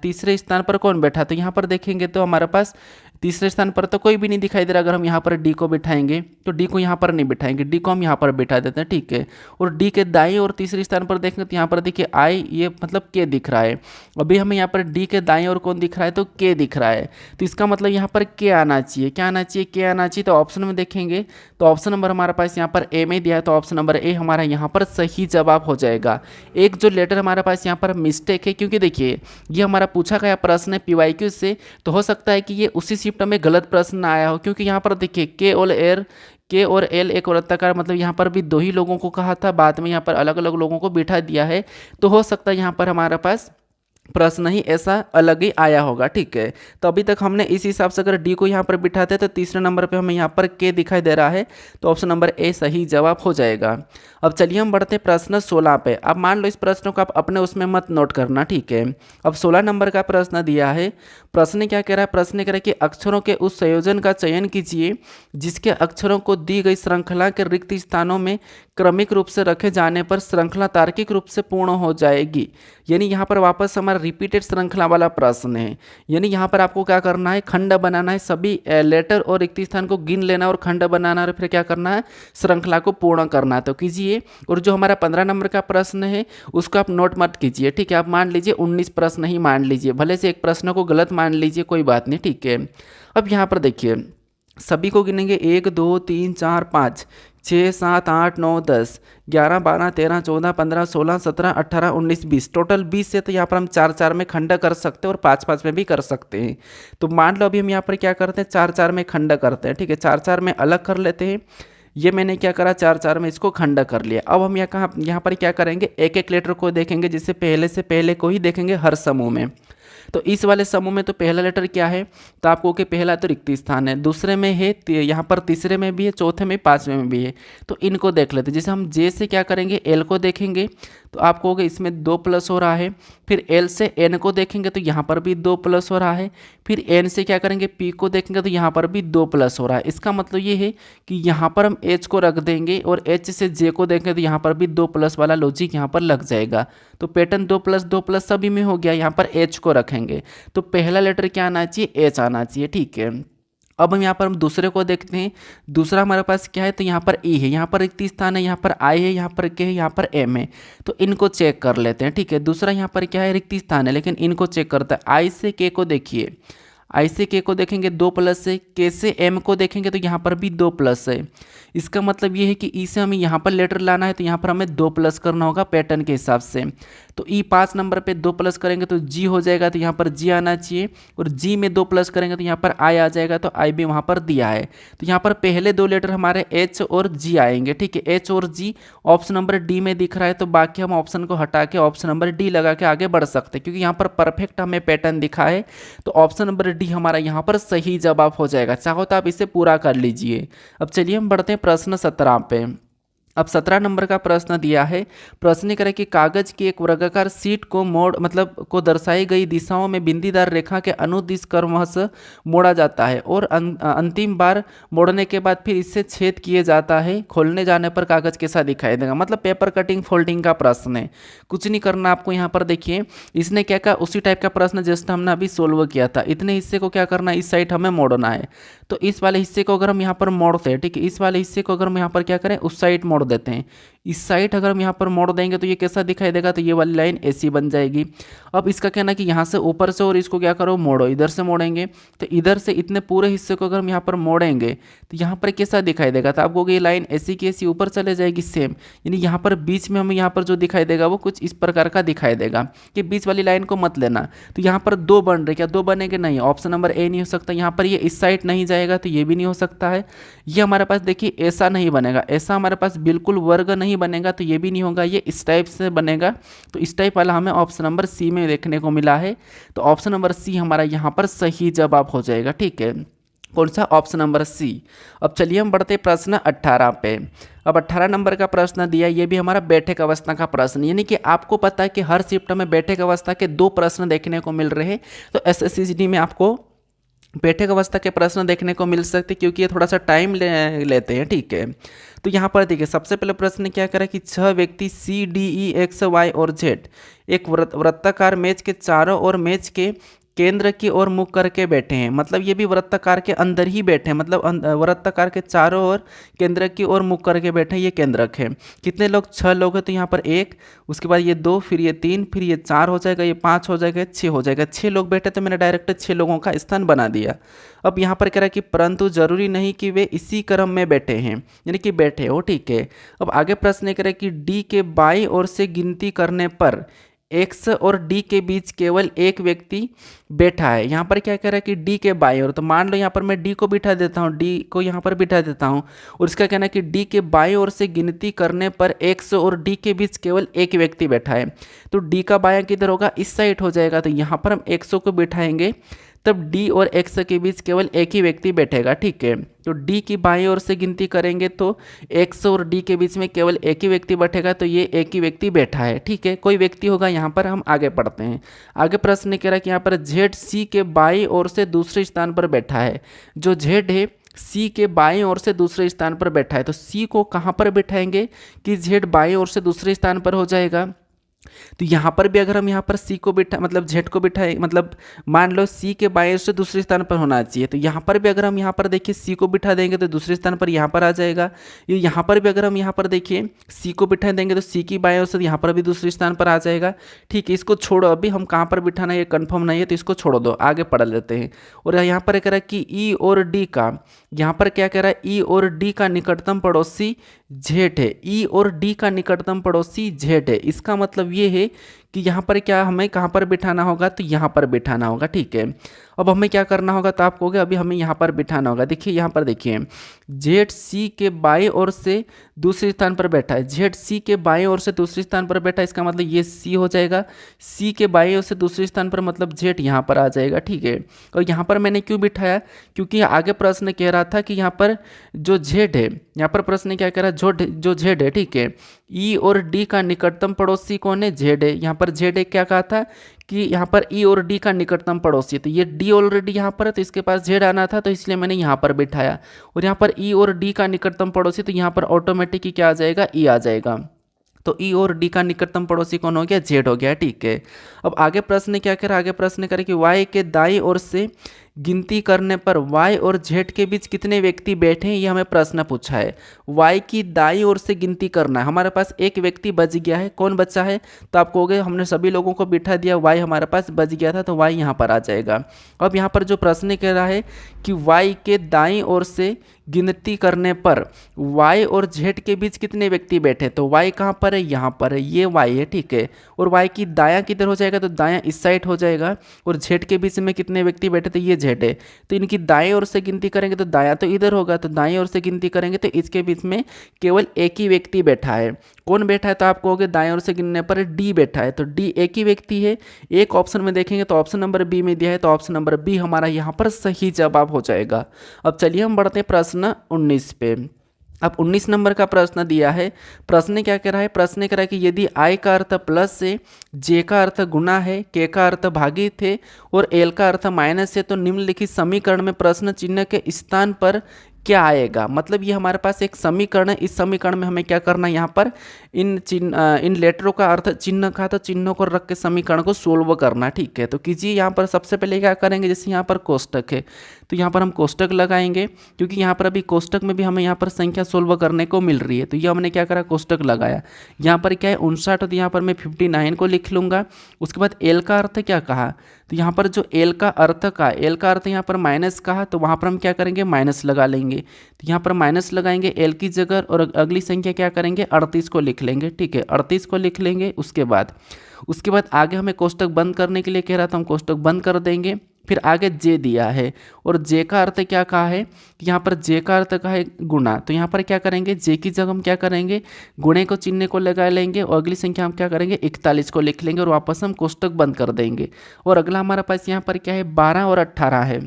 S1: तीसरे स्थान पर कौन बैठा? तो यहाँ पर देखेंगे तो हमारे पास तीसरे स्थान पर तो कोई भी नहीं दिखाई दे रहा। अगर हम यहाँ पर डी को बिठाएंगे तो डी को यहाँ पर नहीं बिठाएंगे, डी को हम यहाँ पर बिठा देते हैं, ठीक है। और डी के दाएं और तीसरे स्थान पर देखेंगे तो यहाँ पर देखिए आई, ये मतलब के दिख रहा है। अभी हमें यहाँ पर डी के दाएं और कौन दिख रहा है, तो के दिख रहा है। तो इसका मतलब यहाँ पर के आना चाहिए, क्या आना चाहिए, के आना चाहिए। तो ऑप्शन में देखेंगे तो ऑप्शन नंबर हमारे पास यहाँ पर ए में दिया है, तो ऑप्शन नंबर ए हमारा यहाँ पर सही जवाब हो जाएगा। एक जो लेटर हमारे पास यहाँ पर मिस्टेक है, क्योंकि देखिए ये हमारा पूछा गया प्रश्न है पीवाईक्यू से, तो हो सकता है कि ये उसी शिफ्ट में गलत प्रश्न आया हो, क्योंकि यहाँ पर देखिए के और एल एक वृत्ताकार, मतलब यहाँ पर भी दो ही लोगों को कहा था, बाद में यहाँ पर अलग अलग लोगों को बिठा दिया है। तो हो सकता है यहाँ पर हमारे पास प्रश्न ही ऐसा अलग ही आया होगा, ठीक है। तो अभी तक हमने इस हिसाब से अगर डी को यहाँ पर बिठाते तो तीसरे नंबर पे हमें यहाँ पर के दिखाई दे रहा है, तो ऑप्शन नंबर ए सही जवाब हो जाएगा। अब चलिए हम बढ़ते प्रश्न 16 पे। अब मान लो इस प्रश्न को आप अपने उसमें मत नोट करना, ठीक है। अब 16 नंबर का प्रश्न दिया है। प्रश्न क्या कह रहा है, प्रश्न कह रहा है कि अक्षरों के उस संयोजन का चयन कीजिए जिसके अक्षरों को दी गई श्रृंखला के रिक्त स्थानों में क्रमिक रूप से रखे जाने पर श्रृंखला तार्किक रूप से पूर्ण हो जाएगी। यानी यहाँ पर वापस हमारा रिपीटेड श्रृंखला वाला प्रश्न है। यानी यहाँ पर आपको क्या करना है, खंड बनाना है, सभी लेटर और रिक्त स्थान को गिन लेना और खंड बनाना और फिर क्या करना है, श्रृंखला को पूर्ण करना है। तो कीजिए। और जो हमारा 15 नंबर का प्रश्न है उसको आप नोट मत कीजिए, ठीक है। आप मान लीजिए 19 प्रश्न ही मान लीजिए, भले से एक प्रश्न को गलत मान लीजिए, कोई बात नहीं, ठीक है। अब यहाँ पर देखिए सभी को गिनेंगे 1 2 3 4 5 6 7 8 9 10 11 12 13 14 15 16 17 18 19 20, टोटल 20 से तो यहाँ पर हम 4 4 में खंड कर सकते हैं और 5 5 में भी कर सकते हैं। तो मान लो अभी हम यहाँ पर क्या करते हैं, 4 4 में खंड करते हैं, ठीक है। 4 4 में अलग कर लेते हैं। ये मैंने क्या करा, 4 4 में इसको खंड कर लिया। अब हम यहाँ पर क्या करेंगे, एक एक लेटर को देखेंगे, जिससे पहले से पहले को ही देखेंगे हर समूह में। तो इस वाले समूह में तो पहला लेटर क्या है, तो आपको कि पहला तो रिक्त स्थान है, दूसरे में है, यहाँ पर तीसरे में भी है, चौथे में, पांचवें में भी है। तो इनको देख लेते हैं। जैसे हम जे से क्या करेंगे, एल को देखेंगे तो आपको होगा इसमें 2 प्लस हो रहा है। फिर एल से एन को देखेंगे तो यहाँ पर भी 2 प्लस हो रहा है। फिर एन से क्या करेंगे, पी को देखेंगे तो यहाँ पर भी 2 प्लस हो रहा है। इसका मतलब ये है कि यहाँ पर हम एच को रख देंगे और एच से जे को देखेंगे तो यहाँ पर भी 2 प्लस वाला लॉजिक यहाँ पर लग जाएगा। तो पैटर्न 2 प्लस सभी में हो गया। यहाँ पर एच को रखेंगे तो पहला लेटर क्या आना चाहिए, एच आना चाहिए, ठीक है। अब हम यहाँ पर हम दूसरे को देखते हैं। दूसरा हमारे पास क्या है, तो यहाँ पर ई है, यहाँ पर रिक्त स्थान है, यहाँ पर आई है, यहाँ पर के है, यहाँ पर एम है। तो इनको चेक कर लेते हैं, ठीक है। दूसरा यहाँ पर क्या है, रिक्त स्थान है, लेकिन इनको चेक करते हैं। आई से के को देखिए, आई से के को देखेंगे 2 प्लस है, के से एम को देखेंगे तो यहाँ पर भी 2 प्लस है। इसका मतलब ये है कि ई से हमें यहाँ पर लेटर लाना है तो यहाँ पर हमें 2 प्लस करना होगा पैटर्न के हिसाब से। तो ई 5 नंबर पे 2 प्लस करेंगे तो जी हो जाएगा, तो यहाँ पर जी आना चाहिए। और जी में 2 प्लस करेंगे तो यहाँ पर आई आ जाएगा, तो आई भी वहाँ पर दिया है। तो यहाँ पर पहले 2 लेटर हमारे एच और जी आएंगे, ठीक है। एच और जी ऑप्शन नंबर डी में दिख रहा है, तो बाकी हम ऑप्शन को हटा के ऑप्शन नंबर डी लगा के आगे बढ़ सकते हैं, क्योंकि यहाँ पर परफेक्ट हमें पैटर्न दिखा है। तो ऑप्शन नंबर डी हमारा यहाँ पर सही जवाब हो जाएगा। चाहो तो आप इसे पूरा कर लीजिए। अब चलिए हम बढ़ते हैं प्रश्न 17 पे। अब 17 नंबर का प्रश्न दिया है। प्रश्न करें कि कागज की एक वर्गाकार शीट को को दर्शाई गई दिशाओं में बिंदीदार रेखा के अनुदिश क्रमश मोड़ा जाता है और अंतिम बार मोड़ने के बाद फिर इससे छेद किए जाता है। खोलने जाने पर कागज कैसा दिखाई देगा, मतलब पेपर कटिंग फोल्डिंग का प्रश्न है। कुछ नहीं करना आपको। यहाँ पर देखिए इसने क्या कहा, उसी टाइप का प्रश्न जैसे हमने अभी सोल्व किया था। इतने हिस्से को क्या करना है, इस साइड हमें मोड़ना है। तो इस वाले हिस्से को अगर हम यहाँ पर मोड़ते हैं, ठीक है, इस वाले हिस्से को अगर हम यहाँ पर क्या करें, उस साइड मोड़ देते हैं। इस साइड अगर हम यहाँ पर मोड़ देंगे तो ये कैसा दिखाई देगा, तो ये वाली लाइन ऐसी बन जाएगी। अब इसका कहना है कि यहाँ से ऊपर से और इसको क्या करो, मोड़ो। इधर से मोड़ेंगे तो इधर से इतने पूरे हिस्से को अगर हम यहाँ पर मोड़ेंगे तो यहाँ पर कैसा दिखाई देगा, तो आपको ये लाइन ऐसी की ऐसी ऊपर चले जाएगी सेम। यानी यहाँ पर बीच में हमें यहाँ पर जो दिखाई देगा वो कुछ इस प्रकार का दिखाई देगा कि बीच वाली लाइन को मत लेना। तो यहाँ पर 2 बन रहे, क्या 2 बनेंगे, नहीं। ऑप्शन नंबर ए नहीं हो सकता। यहाँ पर ये इस साइड नहीं जाएगा तो ये भी नहीं हो सकता है। ये हमारे पास देखिए ऐसा नहीं बनेगा, ऐसा हमारे पास बिल्कुल वर्ग नहीं बनेगा, तो ये भी नहीं होगा। ये इस टाइप से बनेगा, तो इस टाइप वाला हमें ऑप्शन नंबर सी में देखने को मिला है। तो ऑप्शन नंबर सी हमारा यहाँ पर सही जवाब हो जाएगा, ठीक है। कौन सा, ऑप्शन नंबर सी। अब चलिए हम बढ़ते प्रश्न 18 पे। अब 18 नंबर का प्रश्न दिया, ये भी हमारा बैठक अवस्था का प्रश्न। यानी कि आपको पता है कि हर शिफ्ट में बैठक अवस्था के 2 प्रश्न देखने को मिल रहे हैं। तो एसएससीजीडी में आपको बैठक अवस्था के प्रश्न देखने को मिल सकते, क्योंकि ये थोड़ा सा टाइम लेते हैं, ठीक है। तो यहाँ पर देखिए सबसे पहले प्रश्न क्या करा कि 6 व्यक्ति C D E X Y और जेड एक वृत्ताकार मेज के चारों ओर मेज के केंद्र की ओर मुख करके बैठे हैं, मतलब ये भी वृत्ताकार के अंदर ही बैठे हैं, मतलब वृत्ताकार के चारों ओर केंद्र की ओर मुख करके बैठे हैं, ये केंद्रक है। कितने लोग? 6 लोग हैं, तो यहाँ पर 1, उसके बाद ये 2, फिर ये 3, फिर ये 4 हो जाएगा, ये 5 हो जाएगा, 6 हो जाएगा। 6 लोग बैठे तो मैंने डायरेक्ट 6 लोगों का स्थान बना दिया। अब यहाँ पर कह रहा है कि परंतु जरूरी नहीं कि वे इसी क्रम में बैठे हैं, यानी कि बैठे हो, ठीक है। अब आगे प्रश्न कह रहा है कि डी के बाईं ओर से गिनती करने पर एक्स और डी के बीच केवल एक व्यक्ति बैठा है। यहाँ पर क्या कह रहा है कि डी के बाईं ओर, तो मान लो यहाँ पर मैं डी को बिठा देता हूँ, डी को यहाँ पर बिठा देता हूँ, और इसका कहना है कि डी के बाईं ओर से गिनती करने पर एक्स और डी के बीच केवल एक व्यक्ति बैठा है। तो डी का बायां किधर होगा? इस साइड हो जाएगा, तो यहाँ पर हम एक्स को बिठाएंगे, तब डी और एक्स के बीच केवल एक ही व्यक्ति बैठेगा, ठीक है। तो डी की बाईं ओर से गिनती करेंगे तो एक्स और डी के बीच में केवल एक ही व्यक्ति बैठेगा, तो ये एक ही व्यक्ति बैठा है, ठीक है। कोई व्यक्ति होगा यहाँ पर, हम आगे पढ़ते हैं। आगे प्रश्न कह रहा है कि यहाँ पर जेड सी के बाईं ओर से दूसरे स्थान पर बैठा है। जो जेड है सी के बाईं ओर से दूसरे स्थान पर बैठा है, तो सी को कहाँ पर बैठाएंगे कि जेड बाईं ओर से दूसरे स्थान पर हो जाएगा। तो यहाँ पर भी अगर हम यहाँ पर सी को बिठा मतलब जेड को बिठाए, मतलब मान लो सी के बाएं ओर से दूसरे स्थान पर होना चाहिए, तो यहाँ पर भी अगर हम यहाँ पर देखिए सी को बिठा देंगे तो दूसरे स्थान पर यहाँ पर आ जाएगा। ये यहाँ पर भी अगर हम यहाँ पर देखिए सी को बिठा देंगे तो सी की बाएं ओर से यहाँ पर भी दूसरे स्थान पर आ जाएगा, ठीक है। इसको छोड़ो, अभी हम कहाँ पर बिठाना है ये कन्फर्म नहीं है, तो इसको छोड़ो दो, आगे पढ़ लेते हैं। और यहाँ पर कह रहा है कि ई और डी का, यहाँ पर क्या कह रहा है, ई और डी का निकटतम पड़ोसी जेड है। ई और डी का निकटतम पड़ोसी जेड है, इसका मतलब ये है कि यहाँ पर क्या हमें कहाँ पर बिठाना होगा, तो यहाँ पर बिठाना होगा, ठीक है। अब हमें क्या करना होगा, तो आप कहोगे अभी हमें यहाँ पर बिठाना होगा। देखिए यहाँ पर देखिए जेड सी के बाएं ओर से दूसरे स्थान पर बैठा है, जेड सी के बाएं ओर से दूसरे स्थान पर बैठा है, इसका मतलब ये सी हो जाएगा। सी के बाएं ओर से दूसरे स्थान पर मतलब जेड यहाँ पर आ जाएगा, ठीक है। और यहाँ पर मैंने क्यों बिठाया, क्योंकि आगे प्रश्न कह रहा था कि यहाँ पर जो जेड है, यहाँ पर प्रश्न क्या कह रहा है, जो जेड है, ठीक है। ई और डी का निकटतम पड़ोसी कौन है? जेड है। यहाँ पर जेड है, क्या कहा था कि यहाँ पर ई और डी का निकटतम पड़ोसी, तो ये डी ऑलरेडी यहाँ पर है, तो इसके पास जेड आना था, तो इसलिए मैंने यहाँ पर बिठाया। और यहाँ पर ई और डी का निकटतम पड़ोसी, तो यहाँ पर ऑटोमेटिक ही क्या आ जाएगा, ई आ जाएगा। तो ई और डी का निकटतम पड़ोसी कौन हो गया? जेड हो गया, ठीक है। अब आगे प्रश्न क्या करें, आगे प्रश्न करें कि वाई के दाईं ओर से गिनती करने पर वाई और जेड के बीच कितने व्यक्ति बैठे हैं, ये हमें प्रश्न पूछा है। वाई की दाईं ओर से गिनती करना है, हमारे पास एक व्यक्ति बच गया है, कौन बचा है? तो आप कहोगे हमने सभी लोगों को बिठा दिया, वाई हमारे पास बच गया था, तो वाई यहाँ पर आ जाएगा। अब यहाँ पर जो प्रश्न कह रहा है कि वाई के दाईं ओर से गिनती करने पर y और z के बीच कितने व्यक्ति बैठे, तो y कहाँ पर है? यहाँ पर है, ये y है, ठीक है। और y की दायां किधर हो जाएगा, तो दायां इस साइड हो जाएगा। और z के बीच में कितने व्यक्ति बैठे, तो ये z है। तो इनकी दाएं ओर से गिनती करेंगे तो दायां तो इधर होगा, तो दाएं ओर से गिनती करेंगे तो इसके बीच में केवल एक ही व्यक्ति बैठा है। कौन बैठा है? तो आप कहोगे दाएं ओर से गिनने पर डी बैठा है, तो डी एक ही व्यक्ति है। एक ऑप्शन में देखेंगे तो ऑप्शन नंबर बी में दिया है, तो ऑप्शन नंबर बी हमारा यहाँ पर सही जवाब हो जाएगा। अब चलिए हम बढ़ते हैं प्रश्न 19 पे। अब 19 नंबर का प्रश्न दिया है। प्रश्न क्या कह रहा है? प्रश्न कह रहा है कि यदि आई का अर्थ प्लस है, जे का अर्थ गुना है, के का अर्थ भागित है और एल का अर्थ माइनस है, तो निम्नलिखित समीकरण में प्रश्न चिन्ह के स्थान पर क्या आएगा। मतलब ये हमारे पास एक समीकरण है, इस समीकरण में हमें क्या करना है, यहाँ पर इन लेटरों का अर्थ चिन्ह का, तो चिन्हों को रख के समीकरण को सोल्व करना, ठीक है। तो कीजिए, यहाँ पर सबसे पहले क्या करेंगे, जैसे यहाँ पर कोष्टक है तो यहाँ पर हम कोष्टक लगाएंगे, क्योंकि यहाँ पर अभी कोष्टक में भी हमें यहाँ पर संख्या सोल्व करने को मिल रही है। तो ये हमने क्या करा, कोष्टक लगाया। यहाँ पर क्या है 59, तो यहाँ पर मैं 59 को लिख लूँगा। उसके बाद एल का अर्थ क्या कहा, तो यहाँ पर जो एल का अर्थ का, एल का अर्थ यहाँ पर माइनस कहा, तो वहाँ पर हम क्या करेंगे, माइनस लगा लेंगे। तो यहाँ पर माइनस लगाएंगे एल की जगह, और अगली संख्या क्या करेंगे, 38 को लिख लेंगे, ठीक है। 38 को लिख लेंगे। उसके बाद आगे हमें कोष्टक बंद करने के लिए कह रहा था, हम कोष्टक बंद कर देंगे। फिर आगे जे दिया है, और जे का अर्थ क्या कहा है, कि यहाँ पर जे का अर्थ का है गुणा, तो यहाँ पर क्या करेंगे, जे की जगह हम क्या करेंगे, गुणे को चिन्ह को लगा लेंगे, और अगली संख्या हम क्या करेंगे, 41 को लिख लेंगे, और वापस हम कोष्टक बंद कर देंगे। और अगला हमारे पास यहाँ पर क्या है, 12 और 18 है।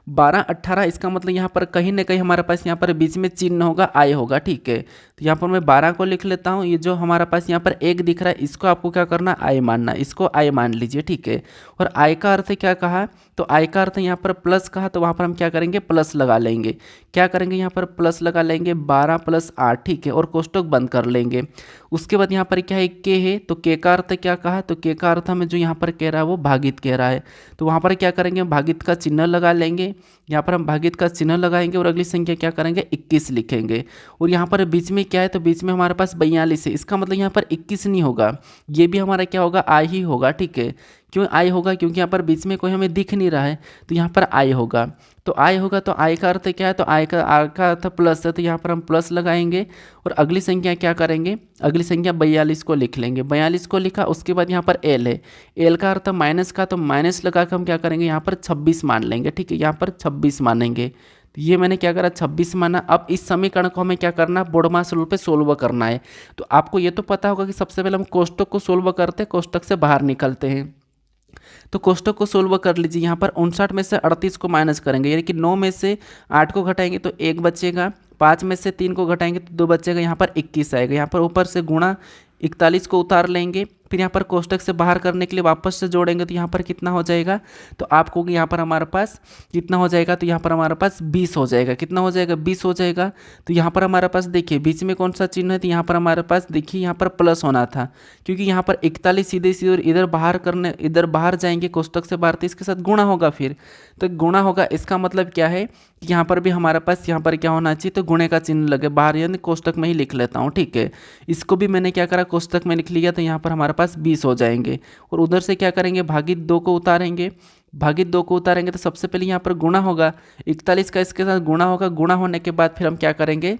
S1: 12 18 इसका मतलब यहाँ पर कहीं ना कहीं हमारे पास यहाँ पर बीच में चिन्ह होगा, आई होगा, ठीक है। तो यहाँ पर मैं 12 को लिख लेता हूँ। ये जो हमारा पास यहाँ पर एक दिख रहा है इसको आपको क्या करना, आई मानना, इसको आई मान लीजिए, ठीक है। और आई का अर्थ क्या कहा, तो आई का अर्थ यहाँ पर प्लस कहा, तो वहाँ पर हम क्या करेंगे, प्लस लगा लेंगे। क्या करेंगे, यहाँ पर प्लस लगा लेंगे, 12 + 8, ठीक है, और कोष्टक बंद कर लेंगे। उसके बाद यहाँ पर क्या है, के है, तो के का अर्थ क्या कहा, तो के का अर्थ हमें जो यहाँ पर कह रहा है वो भागित कह रहा है। तो वहाँ पर क्या करेंगे, भागित का चिन्ह लगा लेंगे। यहाँ पर हम भागित का चिन्ह लगाएंगे और अगली संख्या क्या करेंगे, 21 लिखेंगे। और यहाँ पर बीच में क्या है, तो बीच में हमारे पास 42 है, इसका मतलब यहाँ पर 21 नहीं होगा, ये भी हमारा क्या होगा, आई ही होगा, ठीक है। क्यों आई होगा, क्योंकि यहाँ पर बीच में कोई हमें दिख नहीं रहा है, तो यहाँ पर आई होगा। तो आई होगा, तो आई का अर्थ क्या है, तो आई का अर्थ प्लस है, तो यहाँ पर हम प्लस लगाएंगे। और अगली संख्या क्या करेंगे, अगली संख्या 42 को लिख लेंगे। 42 को लिखा, उसके बाद यहाँ पर एल है, एल का अर्थ माइनस का, तो माइनस लगा कर हम क्या करेंगे, यहाँ पर 26 मान लेंगे, ठीक है, यहाँ पर 26 मानेंगे। तो ये मैंने क्या करा, 26 माना। अब इस समीकरण को हमें क्या करना है, बोर्डमास रूल पे सोल्व करना है। तो आपको ये तो पता होगा कि सबसे पहले हम कोष्टक को सोल्व करते हैं, कोष्टक से बाहर निकलते हैं। तो कोष्टक को सोल्व कर लीजिए। यहाँ पर 59 में से 38 को माइनस करेंगे, यानी कि 9 में से 8 को घटाएंगे तो 1 बचेगा, 5 में से 3 को घटाएंगे तो 2 बचेगा, यहाँ पर 21 आएगा। यहाँ पर ऊपर से गुणा 41 को उतार लेंगे, फिर यहाँ पर कोष्टक से बाहर करने के लिए वापस से जोड़ेंगे, तो यहाँ पर कितना हो जाएगा, तो आपको यहाँ पर हमारे पास कितना हो जाएगा, तो यहाँ पर हमारे पास 20 हो जाएगा। कितना हो जाएगा, 20 हो जाएगा। तो यहाँ पर हमारे पास देखिए बीच में कौन सा चिन्ह है, तो यहाँ पर हमारे पास देखिए यहाँ पर प्लस होना था, क्योंकि यहाँ पर 41 सीधे सीधे इधर बाहर जाएंगे कोष्टक से बाहर, तो इसके साथ गुणा होगा, फिर तो गुणा होगा। इसका मतलब क्या है कि यहाँ पर भी हमारे पास यहाँ पर क्या होना चाहिए, तो गुणे का चिन्ह लगे बाहर, यानी कोष्टक में ही लिख लेता हूँ, ठीक है। इसको भी मैंने क्या करा, कोष्टक में लिख लिया, तो यहाँ पर हमारे पास 20 हो जाएंगे। और उधर से क्या करेंगे, भागित 2 को उतारेंगे। भागित 2 को उतारेंगे तो सबसे पहले यहाँ पर गुणा होगा, 41 का इसके साथ गुणा होगा। गुणा होने के बाद फिर हम क्या करेंगे,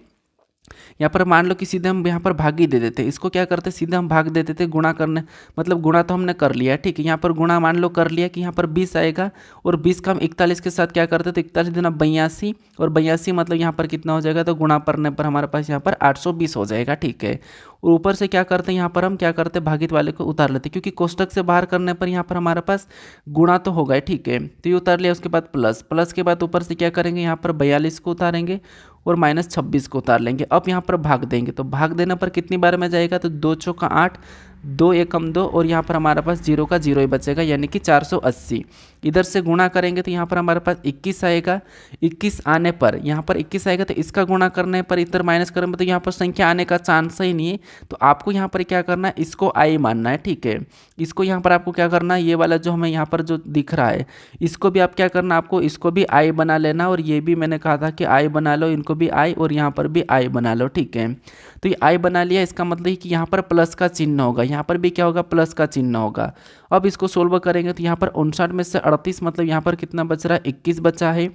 S1: यहाँ पर मान लो कि सीधे हम यहाँ पर भागी दे देते, इसको क्या करते, सीधे हम भाग देते थे गुणा करने, मतलब गुणा तो हमने कर लिया, ठीक है। यहाँ पर गुणा मान लो कर लिया कि यहाँ पर 20 आएगा, और 20 का हम 41 के साथ क्या करते, तो 41 दूना 82, और 82 मतलब यहाँ पर कितना हो जाएगा, तो गुणा करने पर हमारे पास यहाँ पर 820 हो जाएगा, ठीक है। और ऊपर से क्या करते हैं, यहाँ पर हम क्या करते हैं, भागित वाले को उतार लेते, क्योंकि कोष्टक से बाहर करने पर यहाँ पर हमारे पास गुणा तो होगा, ठीक है। तो ये उतार लिया, उसके बाद प्लस, प्लस के बाद ऊपर से क्या करेंगे, यहाँ पर 42 को उतारेंगे और -26 को उतार लेंगे। अब यहाँ पर भाग देंगे, तो भाग देने पर कितनी बार में जाएगा, तो 2 चौका 8, 2 एकम 2, और यहाँ पर हमारे पास 0 का 0 ही बचेगा, यानी कि 480। इधर से गुणा करेंगे तो यहाँ पर हमारे पास 21 आएगा। 21 आने पर यहाँ पर 21 आएगा, तो इसका गुणा करने पर इधर माइनस करेंगे तो यहाँ पर संख्या आने का चांस ही नहीं है। तो आपको यहाँ पर क्या करना है, इसको आई मानना है, ठीक है। इसको यहाँ पर आपको क्या करना है, ये वाला जो हमें यहाँ पर जो दिख रहा है इसको भी आप क्या करना, आपको इसको भी आई बना लेना, और ये भी मैंने कहा था कि आई बना लो, इनको भी आई, और यहाँ पर भी आई बना लो, ठीक है। तो ये आई बना लिया, इसका मतलब है कि यहाँ पर प्लस का चिन्ह होगा, यहाँ पर भी क्या होगा, प्लस का चिन्ह होगा। अब इसको सोल्व करेंगे तो यहाँ पर 59 में से 38 मतलब यहाँ पर कितना बच रहा है, 21 बचा है।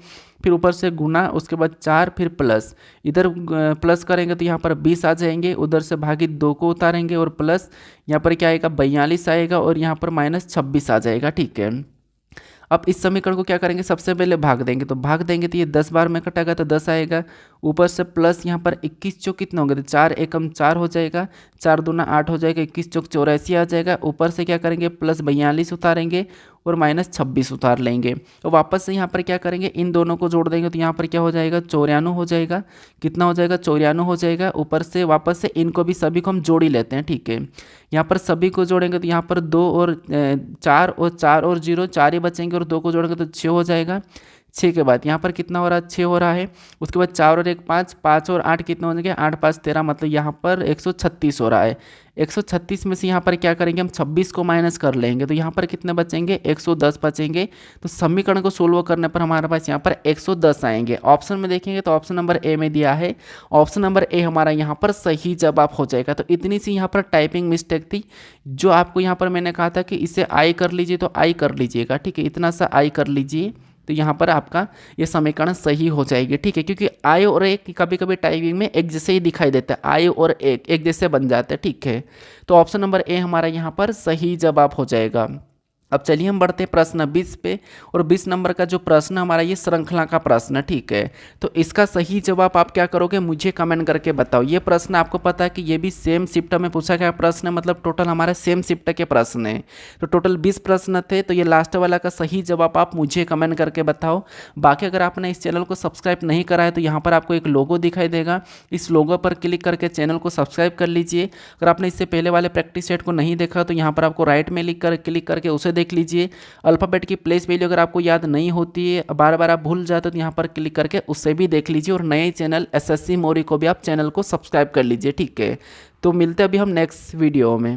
S1: फिर ऊपर से गुना, उसके बाद 4, फिर प्लस, इधर प्लस करेंगे तो यहाँ पर 20 आ जाएंगे। उधर से भागित 2 को उतारेंगे और प्लस यहाँ पर क्या आएगा, 42 आएगा, और यहाँ पर -26 आ जाएगा, ठीक है। अब इस समीकरण को क्या करेंगे, सबसे पहले भाग देंगे, तो भाग देंगे तो ये 10 बार में कटेगा तो 10 आएगा। ऊपर से प्लस यहाँ पर 21 चौक कितना होगा, तो 4 एकम 4 हो जाएगा, 4 दूना 8 हो जाएगा, 21 चौक 84 आ जाएगा। ऊपर से क्या करेंगे, प्लस 42 उतारेंगे और -26 उतार लेंगे, और वापस से यहाँ पर क्या करेंगे, इन दोनों को जोड़ देंगे तो यहाँ पर क्या हो जाएगा, 94 हो जाएगा। कितना हो जाएगा, 94 हो जाएगा। ऊपर से वापस से इनको भी सभी को हम जोड़ ही लेते हैं, ठीक है। यहाँ पर सभी को जोड़ेंगे तो यहाँ पर 2 और 4 और 0, 4 ही बचेंगे, और 2 को जोड़ेंगे तो 6 हो जाएगा। 6 के बाद यहाँ पर कितना हो रहा है, 6 हो रहा है। उसके बाद 4 और 1 5, 5 और 8 कितना हो जाएगा, 8 5 13, मतलब यहाँ पर 136 हो रहा है। 136 में से यहाँ पर क्या करेंगे, हम 26 को माइनस कर लेंगे, तो यहाँ पर कितने बचेंगे, 110 बचेंगे। तो समीकरण को सोल्व करने पर हमारे पास यहाँ पर 110 आएंगे। ऑप्शन में देखेंगे तो ऑप्शन नंबर ए में दिया है, ऑप्शन नंबर ए हमारा यहाँ पर सही जवाब हो जाएगा। तो इतनी सी यहाँ पर टाइपिंग मिस्टेक थी, जो आपको यहाँ पर मैंने कहा था कि इसे आई कर लीजिए, तो आई कर लीजिएगा, ठीक है। इतना सा आई कर लीजिए, तो यहाँ पर आपका ये समीकरण सही हो जाएगी, ठीक है। क्योंकि आई और एक कभी कभी टाइपिंग में एक जैसे ही दिखाई देता है, आई और एक जैसे बन जाते हैं, ठीक है। तो ऑप्शन नंबर ए हमारा यहाँ पर सही जवाब हो जाएगा। अब चलिए हम बढ़ते हैं प्रश्न 20 पे। और 20 नंबर का जो प्रश्न हमारा ये श्रृंखला का प्रश्न, ठीक है। तो इसका सही जवाब आप क्या करोगे, मुझे कमेंट करके बताओ। ये प्रश्न आपको पता है कि ये भी सेम शिफ्ट में पूछा गया प्रश्न है, मतलब टोटल हमारे सेम शिफ्ट के प्रश्न है। तो टोटल 20 प्रश्न थे, तो ये लास्ट वाला का सही जवाब आप मुझे कमेंट करके बताओ। बाकी अगर आपने इस चैनल को सब्सक्राइब नहीं करा है तो यहाँ पर आपको एक लोगो दिखाई देगा, इस लोगो पर क्लिक करके चैनल को सब्सक्राइब कर लीजिए। अगर आपने इससे पहले वाले प्रैक्टिस सेट को नहीं देखा तो यहाँ पर आपको राइट में क्लिक करके उसे देख लीजिए। अल्फ़ाबेट की प्लेस वैल्यू अगर आपको याद नहीं होती है, बार बार आप भूल जाते हो, तो यहाँ पर क्लिक करके उससे भी देख लीजिए। और नए चैनल एसएससी मोरी को भी आप चैनल को सब्सक्राइब कर लीजिए, ठीक है। तो मिलते हैं अभी हम नेक्स्ट वीडियो में।